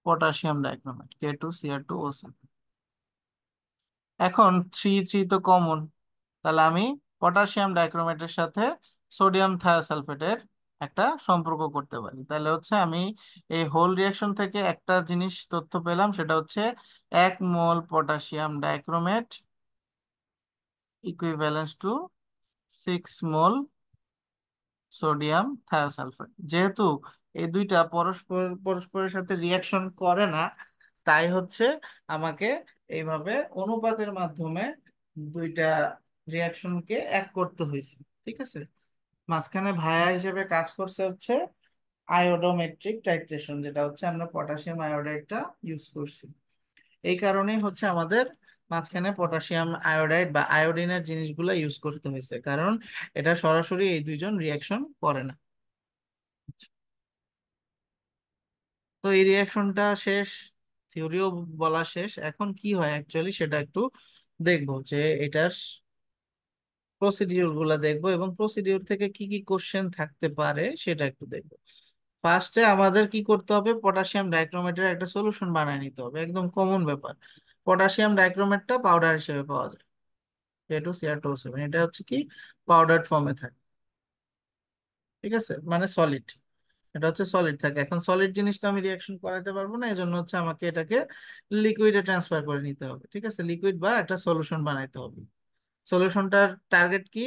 potassium dichromate K2Cr2O7। এখন 3 3 তো কমন, তাহলে আমি পটাশিয়াম ডাইক্রোমেটের সাথে সোডিয়াম থায়োসালফেটের একটা সম্পর্ক করতে পারি। তাহলে হচ্ছে আমি এই হোল রিয়াকশন থেকে একটা জিনিস তথ্য পেলাম, সেটা হচ্ছে 1 mole potassium dichromate equivalence to 6 mole sodium thiosulphate. যেহেতু এই দুইটা পরস্পরের সাথে রিয়াকশন করে না, তাই হচ্ছে আমাকে এইভাবে অনুপাতের মাধ্যমে দুইটা রিয়াকশনকে এক করতে হয়েছে। ঠিক আছে, মাঝখানে ভায়া হিসেবে কাজ করছে হচ্ছে আয়োডোমেট্রিক টাইট্রেশন, যেটা হচ্ছে আমরা পটাশিয়াম আয়োডাইডটা ইউজ করছি। এই কারণেই হচ্ছে আমাদের মাঝখানে পটাশিয়াম আয়োডাইড বা আয়োডিনের জিনিসগুলো ইউজ করতে হয়েছে, কারণ এটা সরাসরি এই দুইজন রিয়াকশন করে না। তো এই রিয়াকশনটা শেষ, থিওরিও বলা শেষ, এখন কি হয় অ্যাকচুয়ালি সেটা একটু দেখবো, যে এটার প্রসিডিউর গুলা দেখবো এবং প্রসিডিউর থেকে কি কি কোশ্চেন থাকতে পারে সেটা একটু দেখবো। ফার্স্টে আমাদের কি করতে হবে, পটাশিয়াম ডাইক্রোমেটের একটা সলিউশন বানিয়ে নিতে হবে, একদম কমন ব্যাপার। পটাশিয়াম ডাইক্রোমেটটা পাউডার হিসেবে পাওয়া যায়, K2Cr2O7, এটা হচ্ছে কি পাউডার ফর্মে থাকে, ঠিক আছে, মানে সলিড। এটা হচ্ছে সলিড থাকে। এখন সলিড জিনিসটা আমি রিয়াকশন করাতে পারবো না, এজন্য হচ্ছে আমাকে এটাকে লিকুইডে ট্রান্সফার করে নিতে হবে, ঠিক আছে, লিকুইড বা একটা সলিউশন বানাইতে হবে। সলিউশনটার টার্গেট কি,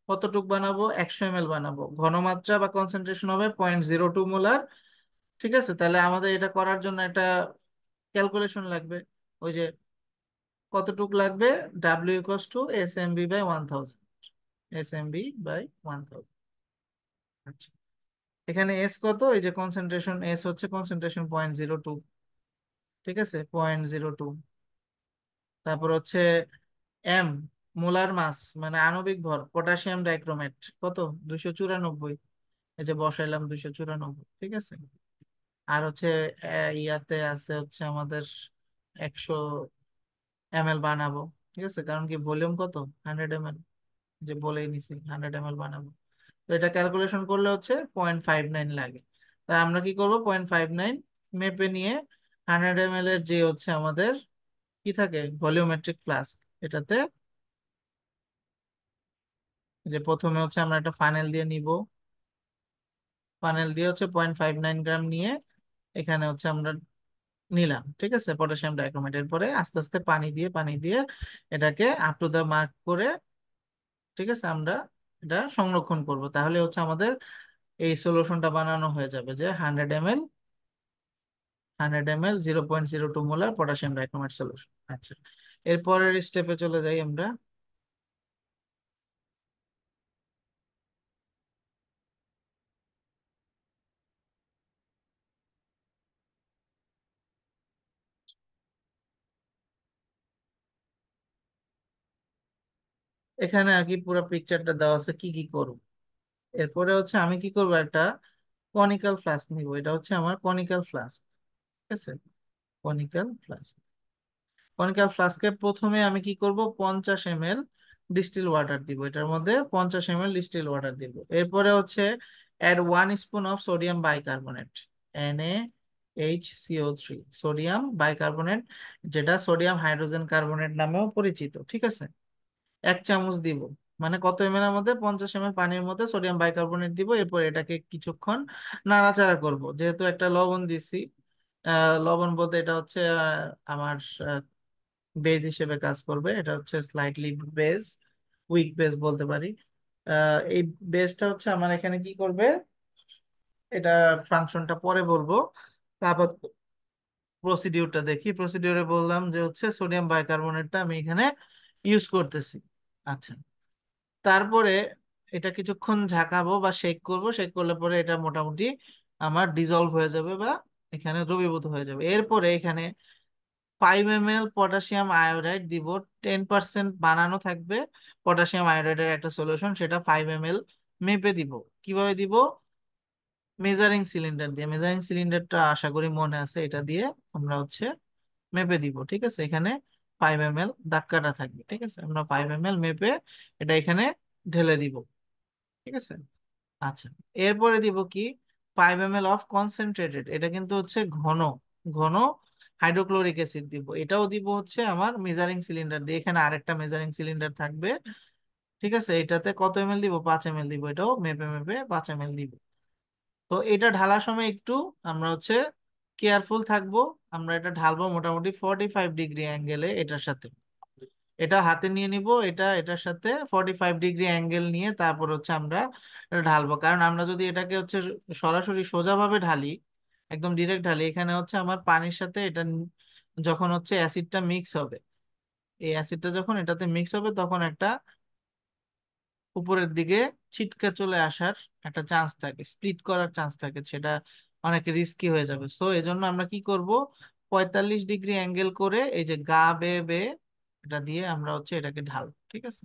কতটুক বানাবো, 100 ml বানাবো, ঘনমাত্রা বা কনসেন্ট্রেশন হবে 0.02 মোলার। ঠিক আছে, তাহলে আমাদের এটা করার জন্য একটা ক্যালকুলেশন লাগবে, ওই যে কতটুক লাগবে, W = S mB/1000, S mB/1000। আচ্ছা, এখানে এস কত, এই যে কনসেন্ট্রেশন, এস হচ্ছে কনসেন্ট্রেশন 0.02, ঠিক আছে, 0.02। তারপর হচ্ছে এম, মোলার মাস মানে আণবিক ভর, পটাশিয়াম ডাইক্রোমেট কত, 294, এই যে বসাইলাম 294, ঠিক আছে। আর হচ্ছে ইয়াতে আছে হচ্ছে আমাদের 100 ml বানাবো, ঠিক আছে, কারণ কি ভলিউম কত, 100 ml, যে বলেই নিছি 100 ml বানাবো। তো এটা ক্যালকুলেশন করলে হচ্ছে 0.59 লাগে। তা আমরা কি করব, 0.59 মেপে নিয়ে 100 ml এর যে হচ্ছে আমাদের কি থাকে ভলিওমেট্রিক ফ্লাস্ক, এটাতে যে প্রথমে হচ্ছে আমরা একটা ফানেল দিয়ে নিব, ফানেল দিয়ে হচ্ছে 0.59 গ্রাম নিয়ে এখানে হচ্ছে আমরা নিলাম, ঠিক আছে, পটাশিয়াম ডাইক্রোমেটের পরে আস্তে আস্তে পানি দিয়ে এটাকে আপ টু দা মার্ক করে, ঠিক আছে, আমরা এটা সংরক্ষণ করব, তাহলে হচ্ছে আমাদের এই সলিউশনটা বানানো হয়ে যাবে, যে 100 ml 0.02 molar potassium dichromate solution. আচ্ছা, এরপরের স্টেপে চলে যাই আমরা। এখানে আর কি পুরো পিকচারটা দেওয়া আছে কি কি করব। এরপরে হচ্ছে আমি কি করব, একটা কনিক্যাল ফ্লাস্ক নিব, এটা হচ্ছে আমার কনিক্যাল ফ্লাস্ক, ঠিক আছে, কনিক্যাল ফ্লাস্ক। কনিক্যাল ফ্লাস্কে প্রথমে আমি কি করব, 50 ml ডিস্টিল ওয়াটার দিব, এটার মধ্যে 50 ml ডিস্টিল ওয়াটার দিব। এরপরে হচ্ছে add 1 spoon of sodium bicarbonate, NaHCO3, sodium bicarbonate, যেটা সোডিয়াম হাইড্রোজেন কার্বনেট নামেও পরিচিত, ঠিক আছে, 1 চামচ দিব। মানে কত এমএল এর মধ্যে, 50 ml পানির মধ্যে সোডিয়াম বাইকার্বনেট দিব। এরপর এটাকে কিছুক্ষণ নাড়াচাড়া করব, যেহেতু একটা লবণ দিছি। লবণ বলতে এটা হচ্ছে আমার বেজ হিসেবে কাজ করবে, এটা হচ্ছে স্লাইটলি বেজ, উইক বেজ বলতে পারি। এই বেজটা হচ্ছে আমার এখানে কি করবে, এটা ফাংশনটা পরে বলবো। তারপর প্রসিডিউরটা দেখি, প্রসিডিউরে বললাম যে হচ্ছে সোডিয়াম বাইকার্বনেটটা আমি এখানে ইউজ করতেছি। আচ্ছা, তারপরে এটা কিছুক্ষণ ঝাঁকাবো বা শেক করব, শেক করলে পরে এটা মোটামুটি আমার ডিজলভ হয়ে যাবে বা এখানে দ্রবীভূত হয়ে যাবে। এরপরে এখানে 5 ml পটাশিয়াম আয়োডাইড দিব, 10% বানানো থাকবে পটাশিয়াম আয়োডাইডের একটা সলিউশন, সেটা 5 ml মেপে দিব। কিভাবে দিব, মেজারিং সিলিন্ডার দিয়ে, মেজারিং সিলিন্ডারটা আশা করি মনে আছে, এটা দিয়ে আমরা হচ্ছে মেপে দিব, ঠিক আছে, এখানে 5 ml দাগ কাটা থাকবে, ঠিক আছে, আমরা 5 ml মেপে এটা এখানে ঢেলে দিব, ঠিক আছে। আচ্ছা, এরপরে দিব কি, 5 ml অফ কনসেন্ট্রেটেড, এটা কিন্তু হচ্ছে ঘন ঘন হাইড্রোক্লোরিক অ্যাসিড দিব, এটাও দিব হচ্ছে আমার মেজারিং সিলিন্ডার দিয়ে, এখানে আরেকটা মেজারিং সিলিন্ডার থাকবে, ঠিক আছে, এটাতে কত এমএল দিব, 5 ml দিব, এটাও মেপে মেপে 5 ml দিব। তো এটা ঢালার সময় একটু আমরা হচ্ছে কেয়ারফুল থাকবো, আমরা এটা ঢালবো মোটামুটি 45 ডিগ্রি অ্যাঙ্গেলে, এটার সাথে এটা হাতে নিয়ে নিব, এটা এটার সাথে 45 ডিগ্রি অ্যাঙ্গেল নিয়ে তারপর হচ্ছে আমরা এটা ঢালবো, কারণ আমরা যদি এটাকে হচ্ছে সরাসরি সোজাভাবে ঢালি, একদম ডিরেক্ট ঢালি, এখানে হচ্ছে আমার পানির সাথে এটা যখন হচ্ছে অ্যাসিডটা মিক্স হবে, এই অ্যাসিডটা যখন এটাতে মিক্স হবে তখন একটা উপরের দিকে ছিটকে চলে আসার একটা চান্স থাকে, স্প্লিট করার চান্স থাকে, সেটা অনেক রিস্কি হয়ে যাবে। সো এই জন্য আমরা কি করব, 45 ডিগ্রি অ্যাঙ্গেল করে এই যে গা বেয়ে বেয়ে এটা দিয়ে আমরা হচ্ছে এটাকে ঢালবো, ঠিক আছে।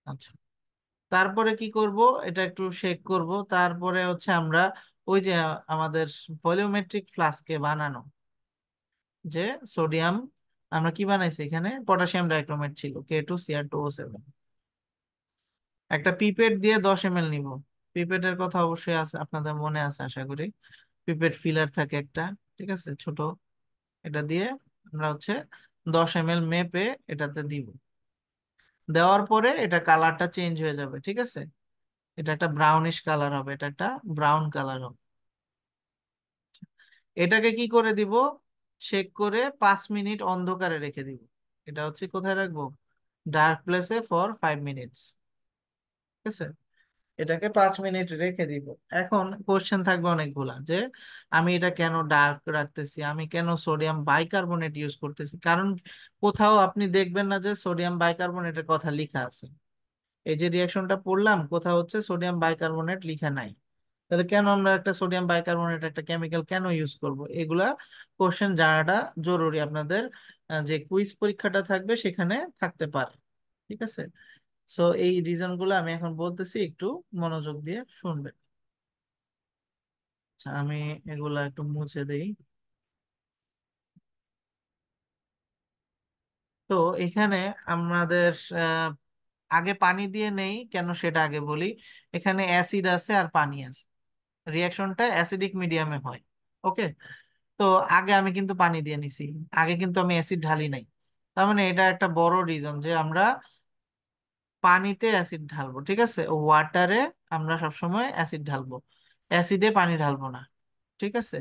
আচ্ছা, তারপরে কি করব, এটা একটু শেক করব, তারপরে হচ্ছে আমরা ওই যে আমাদের ভলিওমেট্রিক ফ্লাস্কে বানানো যে সোডিয়াম, আমরা কি বানাইছি এখানে, পটাশিয়াম ডাইক্রোমেট ছিল K2Cr2O7, একটা পিপেট দিয়ে 10 ml নিব। পিপেটের কথা অবশ্যই আছে, আপনাদের মনে আছে আশা করি। পিপেট ফিলার থাকে একটা, ঠিক আছে, ছোট। এটা দিয়ে আমরা হচ্ছে 10 ml মেপে এটাতে দিব। দেওয়ার পরে এটা কালারটা চেঞ্জ হয়ে যাবে, ঠিক আছে। এটা একটা ব্রাউনিশ কালার হবে, এটা একটা ব্রাউন কালার হবে। এটাকে কি করে দিব, শেক করে 5 মিনিট অন্ধকারে রেখে দিব। এটা হচ্ছে কোথায় রাখবো, ডার্ক প্লেসে ফর 5 মিনিটস, ঠিক আছে। এটাকে 5 মিনিট রেখে দিব। এখন কোশ্চেন থাকবে অনেকগুলা যে আমি এটা কেন ডার্ক রাখতেছি, আমি কেন সোডিয়াম বাইকার্বনেট ইউজ করতেছি, কারণ কোথাও আপনি দেখবেন না যে সোডিয়াম বাইকার্বনেটের কথা লেখা আছে। এই যে রিয়াকশনটা পড়লাম, কোথাও হচ্ছে সোডিয়াম বাইকার্বনেট লেখা নাই। তাহলে কেন আমরা একটা সোডিয়াম বাইকার্বনেট একটা কেমিক্যাল কেন ইউজ করব, এগুলা কোশ্চেন জানাটা জরুরি আপনাদের। যে কুইজ পরীক্ষাটা থাকবে সেখানে থাকতে পারে, ঠিক আছে। সো এই রিজন গুলো আমি এখন বলতেছি, একটু মনোযোগ দিয়ে শুনবেন। আচ্ছা, আমি এগুলা একটু মুছে দেই। তো এখানে আমাদের আগে পানি দিয়ে নেই কেন সেটা আগে বলি। এখানে অ্যাসিড আছে আর পানি আছে, রিয়াকশনটা অ্যাসিডিক মিডিয়ামে হয়। ওকে। তো আগে আমি কিন্তু পানি দিয়ে নিছি, আগে কিন্তু আমি অ্যাসিড ঢালি নাই। তার মানে এটা একটা বড় রিজন যে আমরা পানিতে অ্যাসিড ঢালবো, ঠিক আছে। ওয়াটারে আমরা সবসময় অ্যাসিড ঢালবো, অ্যাসিডে পানি ঢালবো না, ঠিক আছে।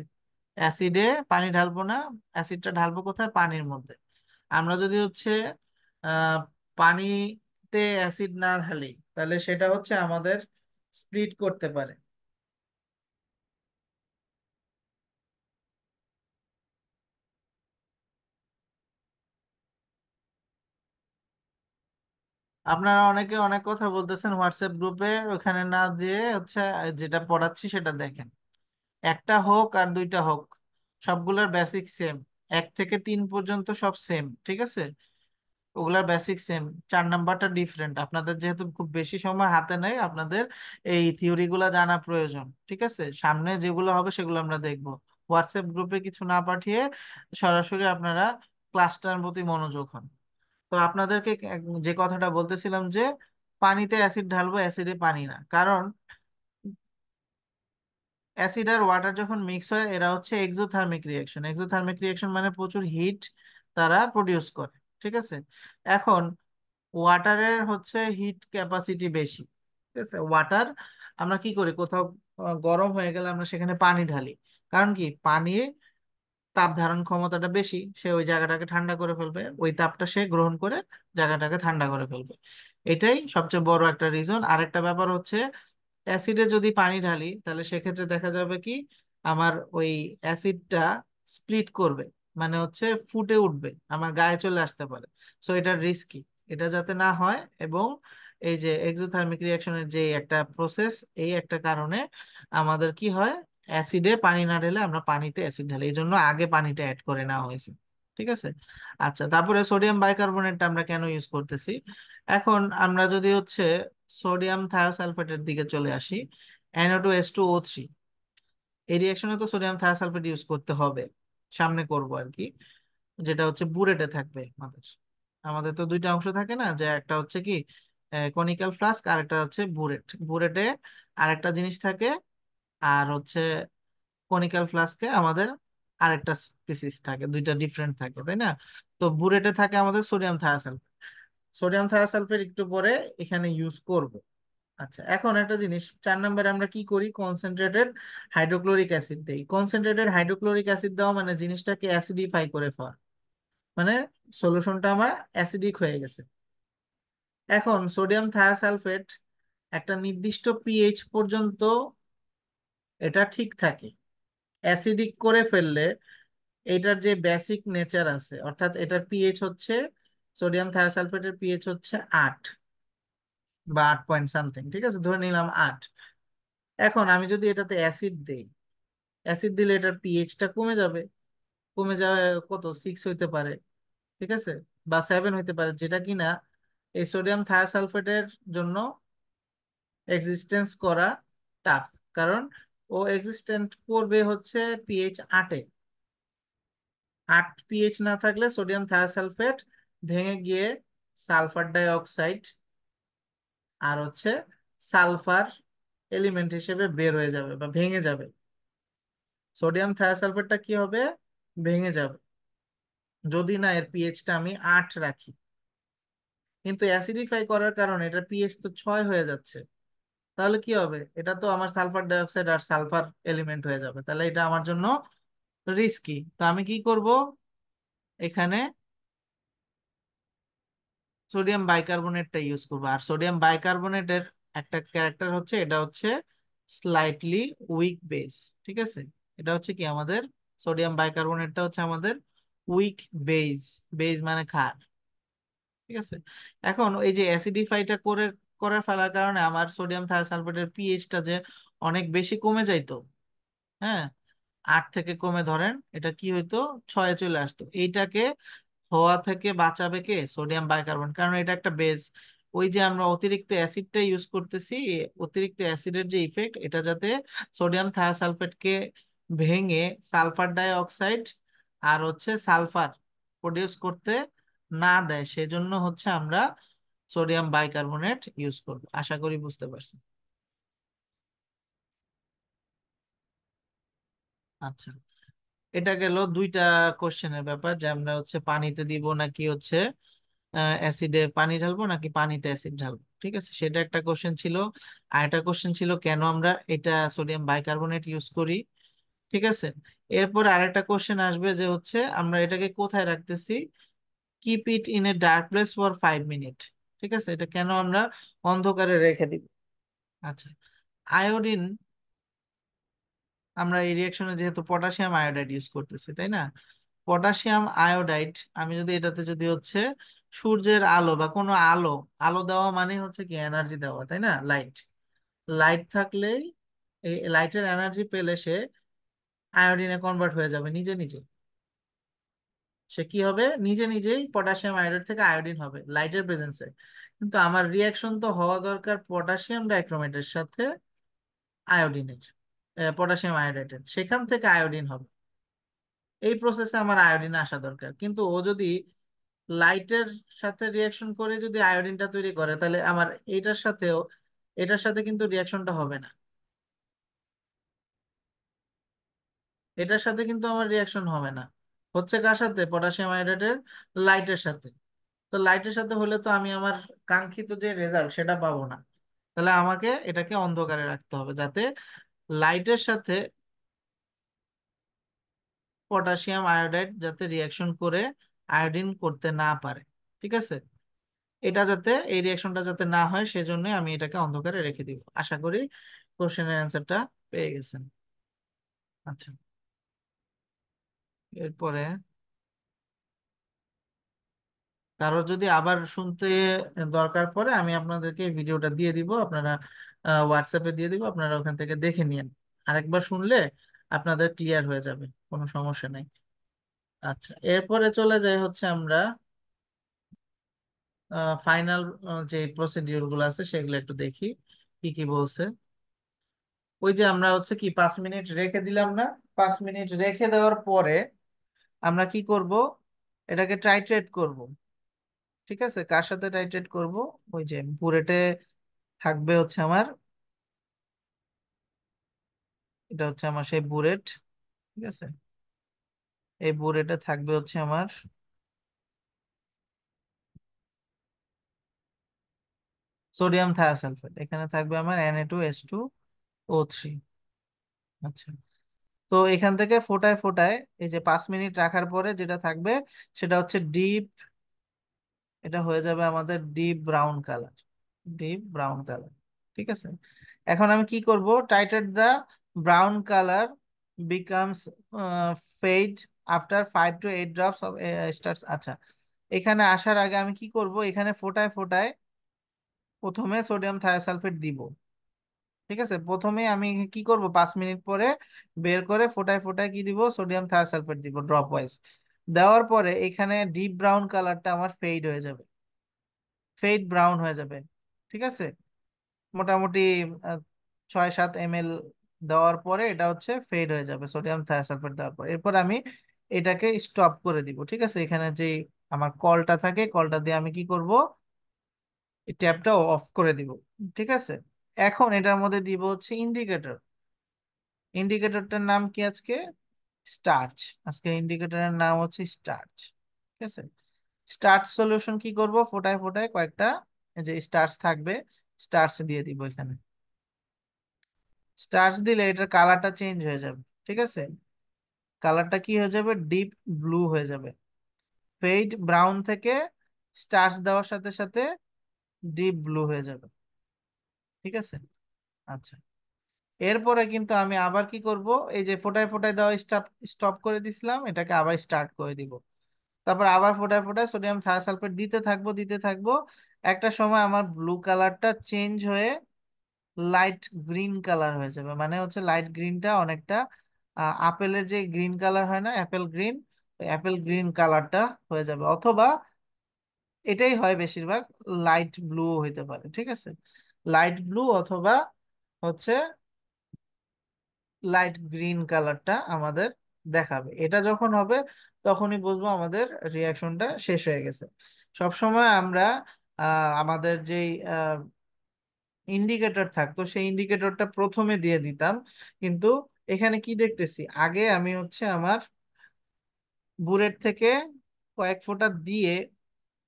অ্যাসিডে পানি ঢালবো না, অ্যাসিডটা ঢালবো কোথায়, পানির মধ্যে। আমরা যদি হচ্ছে আহ পানিতে অ্যাসিড না ঢালি, তাহলে সেটা হচ্ছে আমাদের স্প্লিট করতে পারে। আপনারা অনেকে অনেক কথা বলতেছেন হোয়াটসঅ্যাপ গ্রুপে, ওখানে না দিয়ে হচ্ছে যেটা পড়াচ্ছি সেটা দেখেন। একটা হোক আর দুইটা হোক, সবগুলোর বেসিক সেম। 1 থেকে 3 পর্যন্ত সব সেম, ঠিক আছে। ওগুলার বেসিক সেম, 4 নাম্বারটা ডিফারেন্ট। আপনাদের যেহেতু খুব বেশি সময় হাতে নেই, আপনাদের এই থিওরি গুলা জানা প্রয়োজন, ঠিক আছে। সামনে যেগুলো হবে সেগুলো আমরা দেখবো। হোয়াটসঅ্যাপ গ্রুপে কিছু না পাঠিয়ে সরাসরি আপনারা ক্লাসটার প্রতি মনোযোগ হন। তো আপনাদেরকে যে কথাটা বলতেছিলাম যে পানিতে অ্যাসিড ঢালবো, অ্যাসিডে পানি না, কারণ অ্যাসিড আর ওয়াটার যখন মিক্স হয় এরা হচ্ছে এক্সোথার্মিক রিঅ্যাকশন। এক্সোথার্মিক রিঅ্যাকশন মানে প্রচুর হিট তারা প্রডিউস করে, ঠিক আছে। এখন ওয়াটারের হচ্ছে হিট ক্যাপাসিটি বেশি, ঠিক আছে। ওয়াটার আমরা কি করি, কোথাও গরম হয়ে গেলে আমরা সেখানে পানি ঢালি, কারণ কি, পানির তাপ ধারণ ক্ষমতাটা বেশি, সে ওই জায়গাটাকে ঠান্ডা করে ফেলবে, ওই তাপটা সে গ্রহণ করে জায়গাটাকে ঠান্ডা করে ফেলবে। এটাই সবচেয়ে বড় একটা রিজন। আরেকটা ব্যাপার হচ্ছে অ্যাসিডে যদি পানি ঢালি তাহলে সেক্ষেত্রে দেখা যাবে কি, আমার ওই অ্যাসিডটা স্প্লিট করবে, মানে হচ্ছে ফুটে উঠবে, আমার গায়ে চলে আসতে পারে। সো এটা রিস্কি, এটা যাতে না হয়। এবং এই যে এক্সোথার্মিক রিঅ্যাকশনের যে একটা প্রসেস, এই একটা কারণে আমাদের কি হয়, অ্যাসিডে পানি না ঢেলে আমরা পানিতে অ্যাসিড ঢালি, এই জন্য আগে পানিটা অ্যাড করে নেওয়া হয়েছে, ঠিক আছে। আচ্ছা, তারপরে সোডিয়াম বাইকার্বনেটটা আমরা কেন ইউজ করতেছি। এখন আমরা যদি হচ্ছে সোডিয়াম থায়োসালফেটের দিকে চলে আসি, NO2H2O3, এই রিঅ্যাকশনে তো সোডিয়াম থায়োসালফেট ইউজ করতে হবে, সামনে করব আর কি। যেটা হচ্ছে বুরেটে থাকবে আমাদের। আমাদের তো দুইটা অংশ থাকে না, যে একটা হচ্ছে কি কনিক্যাল ফ্লাস্ক, আর একটা হচ্ছে বুরেট। বুরেটে আরেকটা জিনিস থাকে, আর হচ্ছে কনিক্যাল ফ্লাস্কে আমাদের আরেকটা স্পিসিস থাকে, দুইটা ডিফারেন্ট থাকে, তাই না। তো বুরেটে থাকে আমাদের সোডিয়াম থায়োসালফেট। সোডিয়াম থায়োসালফেট একটু পরে এখানে ইউজ করব। আচ্ছা, এখন একটা জিনিস, 4 নম্বরে আমরা কি করি, কনসেন্ট্রেটেড হাইড্রোক্লোরিক অ্যাসিড দেই। কনসেন্ট্রেটেড হাইড্রোক্লোরিক অ্যাসিড দেওয়া মানে জিনিসটাকে অ্যাসিডিফাই করে ফেলা, মানে সলিউশনটা আমার অ্যাসিডিক হয়ে গেছে। এখন সোডিয়াম থায়োসালফেট একটা নির্দিষ্ট পিএইচ পর্যন্ত এটা ঠিক থাকে। অ্যাসিডিক করে ফেললে এটার যে বেসিক নেচার আছে, অর্থাৎ এটার পিএইচ হচ্ছে, সোডিয়াম থায়োসালফেটের পিএইচ হচ্ছে 8 বা 8 পয়েন্ট সামথিং, ঠিক আছে, ধরে নিলাম 8। এখন আমি যদি এটাতে অ্যাসিড দেই, অ্যাসিড দিলে এটার পিএইচটা কমে যাবে, কমে যাওয়া কত 6 হইতে পারে, ঠিক আছে, বা 7 হইতে পারে, যেটা কিনা এই সোডিয়াম থায়োসালফেটের জন্য এক্সিস্টেন্স করা টাফ। কারণ ও এক্সিস্টেন্ট করবে হচ্ছে পিএইচ 8-এ। 8 পিএইচ না থাকলে সোডিয়াম থায়োসালফেট ভেঙে গিয়ে সালফার ডাই অক্সাইড আর হচ্ছে সালফার এলিমেন্ট হিসেবে বের হয়ে যাবে বা ভেঙে যাবে। সোডিয়াম থায়োসালফেটটা কি হবে, ভেঙে যাবে যদি না এর পিএইচটা আমি 8 রাখি। কিন্তু অ্যাসিডিফাই করার কারণে এটার পিএইচ তো 6 হয়ে যাচ্ছে। তাহলে কি হবে, এটা তো আমার সালফার ডাইঅক্সাইড আর সালফার এলিমেন্ট হয়ে যাবে, তাহলে এটা আমার জন্য রিস্কি। তো আমি কি করব, এখানে সোডিয়াম বাইকার্বনেটটা ইউজ করবো। আর সোডিয়াম বাইকার্বনেটের একটা ক্যারেক্টার হচ্ছে, এটা হচ্ছে স্লাইটলি উইক বেস। ঠিক আছে, এটা হচ্ছে কি আমাদের সোডিয়াম বাইকার্বনেটটা হচ্ছে আমাদের উইক বেস। বেস মানে ক্ষার। ঠিক আছে, এখন এই যে অ্যাসিডিফাইটা করে ফেলার কারণে আমার সোডিয়াম থায়োসালফেটের পিএইচটা যে অনেক বেশি কমে যাইতো। হ্যাঁ, 8 থেকে কমে ধরেন এটা কি হইতো, 6-এ চলে আসতো। এইটাকে হওয়া থেকে বাঁচাবে কে, সোডিয়াম বাইকার্বনেট, কারণ এটা একটা বেস। ওই যে আমরা অতিরিক্ত অ্যাসিডটা ইউজ করতেছি, অতিরিক্ত অ্যাসিডের যে ইফেক্ট, এটা যাতে সোডিয়াম থায়োসালফেটকে ভেঙে সালফার ডাই অক্সাইড আর হচ্ছে সালফার প্রডিউস করতে না দেয়, সেজন্য হচ্ছে আমরা সোডিয়াম বাইকার্বনেট ইউজ করব। আশা করি বুঝতে পারছি। আচ্ছা, এটা গেল দুইটা কোশ্চেনের ব্যাপার, যে আমরা হচ্ছে পানিতে দিব নাকি হচ্ছে অ্যাসিডে পানি ঢালবো নাকি পানিতে অ্যাসিড ঢালবো। ঠিক আছে, সেটা একটা কোশ্চেন ছিল। আর একটা কোশ্চেন ছিল কেন আমরা এটা সোডিয়াম বাইকার্বনেট ইউজ করি। ঠিক আছে, এরপর আরেকটা কোশ্চেন আসবে যে হচ্ছে আমরা এটাকে কোথায় রাখতেছি, keep it in a dark place for 5 minute. ঠিক আছে, এটা কেন আমরা অন্ধকারে রেখে দিব। আচ্ছা, আয়োডিন, আমরা এই রিয়াকশনে যেহেতু পটাশিয়াম আয়োডাইড ইউজ করতেছি, তাই না? পটাশিয়াম আয়োডাইড, আমি যদি এটাতে যদি হচ্ছে সূর্যের আলো বা কোনো আলো, আলো দেওয়া মানে হচ্ছে কি এনার্জি দেওয়া, তাই না? লাইট, লাইট থাকলেই এই লাইটের এনার্জি পেলে সে আয়োডিনে কনভার্ট হয়ে যাবে নিজে নিজে। সে কি হবে, নিজে নিজেই পটাশিয়াম আয়োডাইড থেকে আয়োডিন হবে লাইটের প্রেজেন্সে। কিন্তু আমার রিয়াকশন তো হওয়া দরকার পটাশিয়াম ডাইক্রোমেটের সাথে আয়োডিনের, পটাশিয়াম আয়োডাইডের, সেখান থেকে আয়োডিন হবে। এই প্রসেসে আমার আয়োডিন আসা দরকার, কিন্তু ও যদি লাইটের সাথে রিয়াকশন করে যদি আয়োডিনটা তৈরি করে, তাহলে আমার এইটার সাথেও, এটার সাথে কিন্তু রিয়াকশনটা হবে না। এটার সাথে কিন্তু আমার রিয়াকশন হবে না, হচ্ছে কার সাথে, পটাশিয়াম আয়োডাইডের লাইটের সাথে। তো লাইটের সাথে হলে তো আমি আমার কাঙ্ক্ষিত যে রেজাল্ট সেটা পাবো না। তাহলে আমাকে এটাকে অন্ধকারে রাখতে হবে, যাতে লাইটের সাথে পটাশিয়াম আয়োডাইড যাতে রিয়াকশন করে আয়োডিন করতে না পারে। ঠিক আছে, এটা যাতে, এই রিয়াকশনটা যাতে না হয় সেজন্য আমি এটাকে অন্ধকারে রেখে দিব। আশা করি কোশ্চেনের অ্যান্সারটা পেয়ে গেছেন। আচ্ছা, এরপরে কারোর যদি আবার শুনতে দরকার পড়ে, আমি আপনাদেরকে এই ভিডিওটা দিয়ে দিব, আপনারা হোয়াটসঅ্যাপে দিয়ে দিব, আপনারা ওখান থেকে দেখে নিন। আরেকবার শুনলে আপনাদের ক্লিয়ার হয়ে যাবে, কোনো সমস্যা নেই। আচ্ছা, এরপরে চলে যাই হচ্ছে আমরা ফাইনাল যে প্রসিডিউর গুলো আছে সেগুলো একটু দেখি কি কি বলছে। ওই যে আমরা হচ্ছে কি 5 মিনিট রেখে দিলাম না, 5 মিনিট রেখে দেওয়ার পরে আমরা কি করব, এটাকে টাইট্রেট করব। ঠিক আছে, কার সাথে টাইট্রেট করব, ওই যে বুলেটে থাকবে হচ্ছে আমার, এটা হচ্ছে আমার সেই বুলেট। ঠিক আছে, এই বুলেটে থাকবে হচ্ছে আমার সোডিয়াম থায়োসালফেট, এখানে থাকবে আমার Na2H2O3। আচ্ছা, তো এখান থেকে ফোটায় ফোটায় এই যে 5 মিনিট রাখার পরে যেটা থাকবে সেটা হচ্ছে ডিপ, এটা হয়ে যাবে আমাদের deep brown colour. Deep brown colour. ঠিক আছে, এখন আমি কি করব, টাইটেড the brown colour becomes fade after 5 to 8 drops of starch. আচ্ছা, এখানে আসার আগে আমি কি করব, এখানে ফোটায় ফোটায় প্রথমে সোডিয়াম থায়োসালফেট দিব। ঠিক আছে, প্রথমে আমি কি করব, 5 মিনিট পরে বের করে ফোটায় ফোটায় কি দিব, সোডিয়াম থায়োসালফেট দিব ড্রপ ওয়াইজ। দেওয়ার পরে এখানে ডিপ ব্রাউন কালারটা আমার ফেড হয়ে যাবে, ফেড ব্রাউন হয়ে যাবে। ঠিক আছে, মোটামুটি 6-7 ml দেওয়ার পরে এটা হচ্ছে ফেড হয়ে যাবে সোডিয়াম থায়োসালফেট দেওয়ার পর। এরপর আমি এটাকে স্টপ করে দিব। ঠিক আছে, এখানে যে আমার কলটা থাকে, কলটা দিয়ে আমি কি করব, এই ট্যাপটা অফ করে দিব। ঠিক আছে, এখন এটার মধ্যে দিব হচ্ছে ইন্ডিকেটর। ইন্ডিকেটরটার নাম কি আজকে? স্টার্চ। আজকে ইন্ডিকেটরের নাম হচ্ছে স্টার্চ। ঠিক আছে, স্টার্চ সলিউশন কি করব, ফোটায় ফোটায় কয়েকটা এই যে স্টার্চ থাকবে, স্টার্চ দিয়ে দিব এখানে। স্টার্চ দিলে এটার কালারটা চেঞ্জ হয়ে যাবে। ঠিক আছে, কালারটা কি হয়ে যাবে, ডিপ ব্লু হয়ে যাবে। ফেড ব্রাউন থেকে স্টার্চ দেওয়ার সাথে সাথে ডিপ ব্লু হয়ে যাবে। ঠিক আছে, আচ্ছা। এরপরে কিন্তু আমি আবার কি করব, এই যে ফোটায় ফোটায় দেওয়া স্টপ স্টপ করে দিছিলাম, এটাকে আবার স্টার্ট করে দিব। তারপর আবার ফোটায় ফোটায় সোডিয়াম থায়োসালফেট দিতে থাকবো দিতে থাকবো। একটা সময় আমার ব্লু কালারটা চেঞ্জ হয়ে লাইট গ্রিন কালার হয়ে যাবে। মানে হচ্ছে লাইট গ্রিনটা অনেকটা আপেলের যে গ্রিন কালার হয় না, অ্যাপেল গ্রিন, অ্যাপেল গ্রিন কালারটা হয়ে যাবে। অথবা এটাই হয় বেশিরভাগ, লাইট ব্লু হইতে পারে। ঠিক আছে, লাইট ব্লু অথবা হচ্ছে লাইট গ্রিন কালারটা আমাদের দেখাবে। এটা যখন হবে তখনই বুঝবো আমাদের রিয়াকশনটা শেষ হয়ে গেছে। সবসময় আমরা আমাদের যেই ইন্ডিকেটর থাকতো সেই ইন্ডিকেটরটা প্রথমে দিয়ে দিতাম, কিন্তু এখানে কি দেখতেছি, আগে আমি হচ্ছে আমার বুলেট থেকে কয়েক ফোঁটা দিয়ে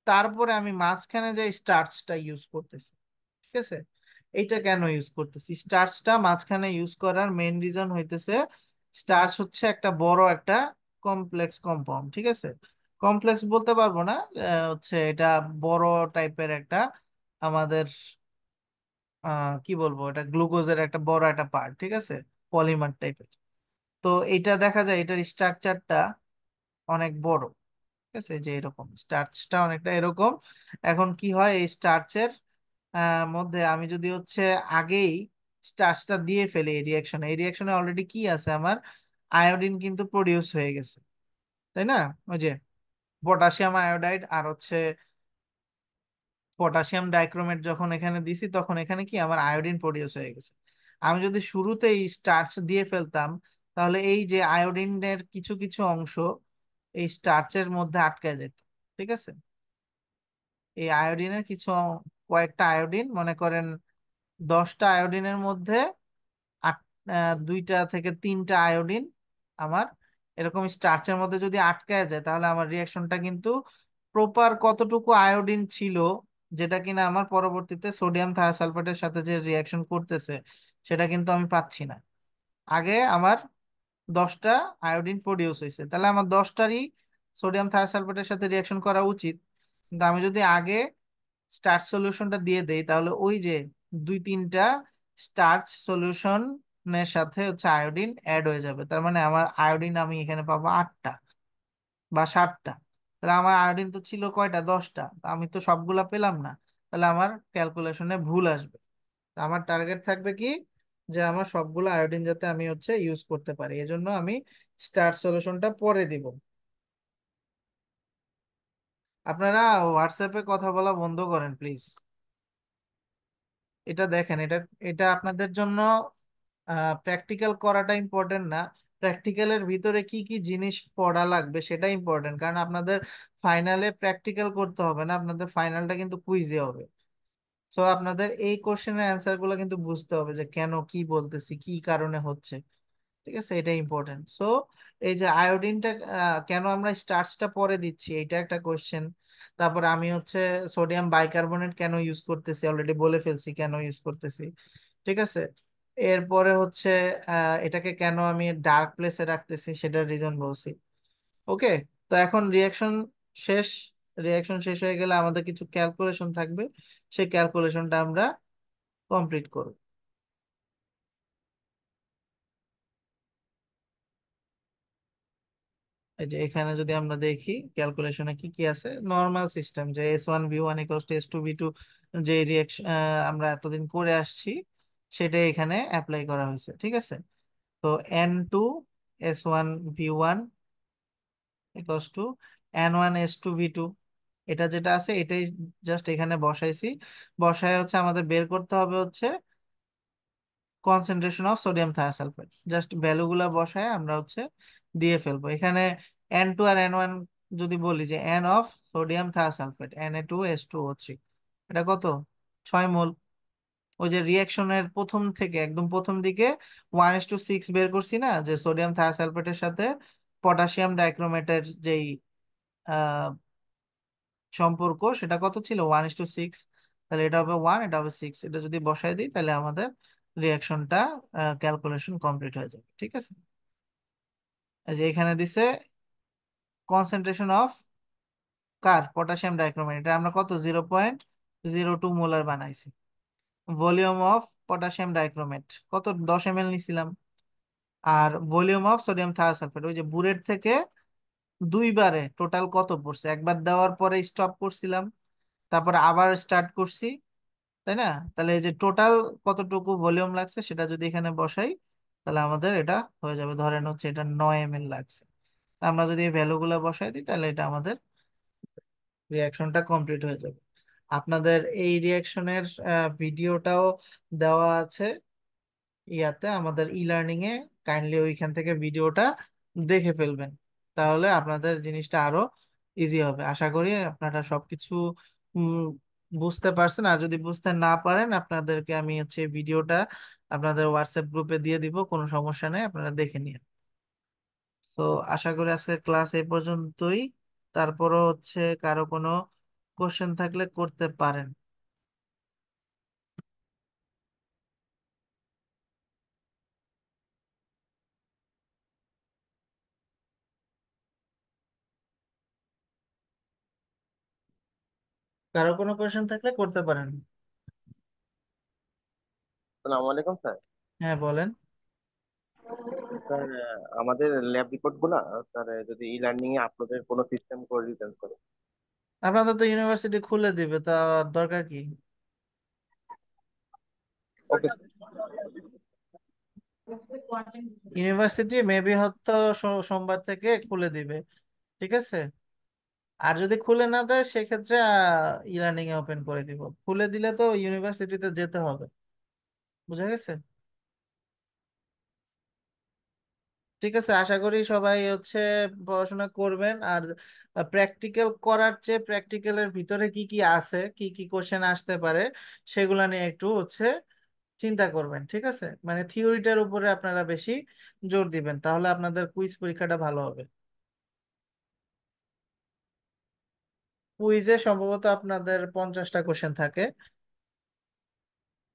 তারপরে আমি মাঝখানে যে স্টার্চটা ইউজ করতেছি। ঠিক আছে, এইটা কেন ইউজ করতেছি, স্টার্চটা মাঝখানে ইউজ করার মেইন রিজন হইতেছে, স্টার্চ হচ্ছে একটা বড় একটা কমপ্লেক্স কম্পাউন্ড। ঠিক আছে, কমপ্লেক্স বলতে পারবো না, হচ্ছে এটা বড় টাইপের একটা আমাদের কি বলবো, এটা গ্লুকোজের একটা বড় একটা পার্ট। ঠিক আছে, পলিমার টাইপের। তো এটা দেখা যায় এটার স্ট্রাকচারটা অনেক বড়। ঠিক আছে, যে এরকম স্টার্চটা অনেকটা এরকম। এখন কি হয়, এই স্টার্চের মধ্যে আমি যদি হচ্ছে আগেই স্টার্চটা দিয়ে ফেলি এই রিয়াকশনে, এই রিয়াকশনে অলরেডি কি আছে আমার, আয়োডিন কিন্তু প্রডিউস হয়ে গেছে, তাই না? ওই যে পটাশিয়াম আয়োডাইড আর হচ্ছে পটাশিয়াম ডাইক্রোমেট যখন এখানে দিছি তখন এখানে কি আমার আয়োডিন প্রডিউস হয়ে গেছে। আমি যদি শুরুতেই স্টার্চ দিয়ে ফেলতাম, তাহলে এই যে আয়োডিনের কিছু কিছু অংশ এই স্টার্চের মধ্যে আটকে যেত। ঠিক আছে, এই আয়োডিনের কিছু কয়েকটা আয়োডিন, মনে করেন 10টা আয়োডিনের মধ্যে আট 2টা থেকে 3টা আয়োডিন আমার এরকম স্টার্চের মধ্যে যদি আটকায় যায়, তাহলে আমার রিয়াকশনটা কিন্তু প্রপার কতটুকু আয়োডিন ছিল, যেটা কিনা আমার পরবর্তীতে সোডিয়াম থায়োসালফেটের সাথে যে রিয়াকশন করতেছে সেটা কিন্তু আমি পাচ্ছি না। আগে আমার 10টা আয়োডিন প্রডিউস হয়েছে, তাহলে আমার 10টারই সোডিয়াম থায়োসালফেটের সাথে রিয়াকশন করা উচিত। কিন্তু আমি যদি আগে স্টার্চ সলিউশনটা দিয়ে দেই, তাহলে ওই যে 2-3টা স্টার্চ সলিউশনের সাথে হচ্ছে আয়োডিন অ্যাড হয়ে যাবে। তার মানে আমার আয়োডিন আমি এখানে পাবো 8টা বা 7টা। তাহলে আমার আয়োডিন তো ছিল কয়টা, 10টা, আমি তো সবগুলা পেলাম না। তাহলে আমার ক্যালকুলেশনে ভুল আসবে। তা আমার টার্গেট থাকবে কি, যে আমার সবগুলো আয়োডিন যাতে আমি হচ্ছে ইউজ করতে পারি, এজন্য আমি স্টার্চ সলিউশনটা পরে দিব। আপনারা হোয়াটসঅ্যাপে কথা বলা বন্ধ করেন প্লিজ। এটা দেখেন, এটা এটা আপনাদের জন্য প্র্যাকটিক্যাল করাটা ইম্পর্টেন্ট না, প্র্যাকটিক্যালের ভিতরে কি কি জিনিস পড়া লাগবে সেটা ইম্পর্টেন্ট। কারণ আপনাদের ফাইনালে প্র্যাকটিক্যাল করতে হবে না, আপনাদের ফাইনালটা কিন্তু কুইজে হবে। সো আপনাদের এই কোশ্চেনের অ্যান্সার গুলো কিন্তু বুঝতে হবে যে কেন কি বলতেছি, কি কারণে হচ্ছে। ঠিক আছে, এটা ইম্পর্টেন্ট। সো এই যে আয়োডিনটা কেন আমরা স্টার্চটা পরে দিচ্ছি, এটা একটা কোশ্চেন। তারপর আমি হচ্ছে সোডিয়াম বাইকার্বনেট কেন ইউজ করতেছি, অলরেডি বলে ফেলছি কেন ইউজ করতেছি। ঠিক আছে, এরপরে হচ্ছে এটাকে কেন আমি ডার্ক প্লেসে রাখতেছি সেটার রিজন বলছি। ওকে, তো এখন রিয়াকশন শেষ। রিয়াকশন শেষ হয়ে গেলে আমাদের কিছু ক্যালকুলেশন থাকবে, সেই ক্যালকুলেশনটা আমরা কমপ্লিট করব। এই যে এখানে যদি আমরা দেখি ক্যালকুলেশনে কি কি আছে, নর্মাল সিস্টেম যে S1V1 = S2V2, যে রিয়াকশন আমরা এতদিন করে আসছি সেটাই এখানে অ্যাপ্লাই করা হয়েছে। ঠিক আছে, তো N2 S1V1 equals to N1 S2 V2। এটা যেটা আছে এটাই জাস্ট এখানে বসাইছি। বসায় হচ্ছে আমাদের বের করতে হবে হচ্ছে concentration of sodium thiosulphate. Just ভ্যালুগুলা বসায় আমরা হচ্ছে দিয়ে ফেলবো এখানে। N2 আর N1 যদি বলি যে N of sodium thiosulphate Na2S2O3, এটা কত? 6 মোল। ওই যে রিয়াকশনের প্রথম থেকে একদম প্রথম দিকে 1:6 বের করছি না, যে সোডিয়াম থায়োসালফেটের সাথে পটাশিয়াম ডাইক্রোমেটের যেই আহ, সম্পর্ক, সেটা কত ছিল? 1:6। তাহলে এটা হবে 1, এটা হবে 6। এটা যদি বসায় দিই তাহলে আমাদের রিয়াকশনটা ক্যালকুলেশন কমপ্লিট হয়ে যাবে। ঠিক আছে, এই যে এখানে দিছে concentration of car potassium dichromate, এটা আমরা কত 0.02 মোলার বানাইছি। ভলিউম অফ পটাশিয়াম ডাইক্রোমেট কত? 10 ml নিছিলাম। আর ভলিউম অফ সোডিয়াম থায়োসালফেট ওই যে বুরেট থেকে দুইবারে টোটাল কত পড়ছে, একবার দেওয়ার পরে স্টপ করছিলাম, তারপর আবার স্টার্ট করছি, তাই না? তাহলে এই যে টোটাল কতটুকু ভলিউম লাগছে সেটা যদি এখানে বসাই তাহলে আমাদের এটা হয়ে যাবে। ধরেন হচ্ছে এটা 9 ml লাগছে। তা আমরা যদি এই ভ্যালুগুলো বসাই দিই তাহলে এটা আমাদের রিয়াকশনটা কমপ্লিট হয়ে যাবে। আপনাদের এই রিয়াকশনের ভিডিওটাও দেওয়া আছে ইয়াতে আমাদের ই লার্নিং এ। কাইন্ডলি ওইখান থেকে ভিডিওটা দেখে ফেলবেন, তাহলে আপনাদের জিনিসটা আরো ইজি হবে। আশা করি আপনারা সবকিছু উম, বুঝতে পারছেন। আর যদি বুঝতে না পারেন আপনাদেরকে আমি হচ্ছে ভিডিওটা আপনাদের হোয়াটসঅ্যাপ গ্রুপে দিয়ে দিব, কোনো সমস্যা নেই, আপনারা দেখে নিন। তো আশা করি আজকে ক্লাস এই পর্যন্তই। তারপরও হচ্ছে কারো কোনো কোশ্চেন থাকলে করতে পারেন। কারো কোনো কোশ্চেন থাকলে করতে পারেন। আসসালামু আলাইকুম স্যার। হ্যাঁ, বলেন। স্যার, আমাদের ল্যাব রিপোর্ট গুলা স্যার যদি ই লার্নিং এ আপলোডের কোনো সিস্টেম করে দিতেন করে। আপনাদের তো ইউনিভার্সিটি খুলে দিবে, তা দরকার কি? ওকে। ইউনিভার্সিটি মেবি হয়তো সোমবার থেকে খুলে দিবে। ঠিক আছে, আর যদি খুলে না দেয় সেক্ষেত্রে ই লার্নিং এ ওপেন করে দিব। খুলে দিলে তো ইউনিভার্সিটিতে যেতে হবে। বুঝা গেছে? ঠিক আছে, আশা করি সবাই হচ্ছে পড়াশোনা করবেন। আর প্র্যাকটিক্যাল করার চেয়ে প্র্যাকটিক্যালের ভিতরে কি কি আছে, কি কি কোশ্চেন আসতে পারে সেগুলা নিয়ে একটু হচ্ছে চিন্তা করবেন। ঠিক আছে, মানে থিওরিটার উপরে আপনারা বেশি জোর দিবেন, তাহলে আপনাদের কুইজ পরীক্ষাটা ভালো হবে। কুইজে সম্ভবত আপনাদের 50টা কোশ্চেন থাকে।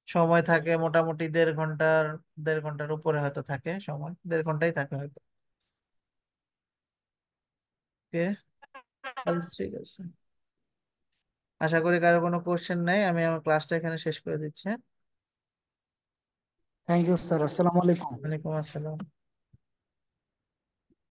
সময় থাকে মোটামুটি 1.5 ঘন্টার, 1.5 ঘন্টার উপরে হয়তো থাকে সময়, 1.5 ঘন্টাই থাকে হয়তো। ওকে, তাহলে ঠিক আছে। আশা করি কারো কোনো কোশ্চেন নাই, আমি আমার ক্লাসটা এখানে শেষ করে দিচ্ছি। Thank you sir. আসসালামু আলাইকুম। ওয়ালাইকুম আসসালাম।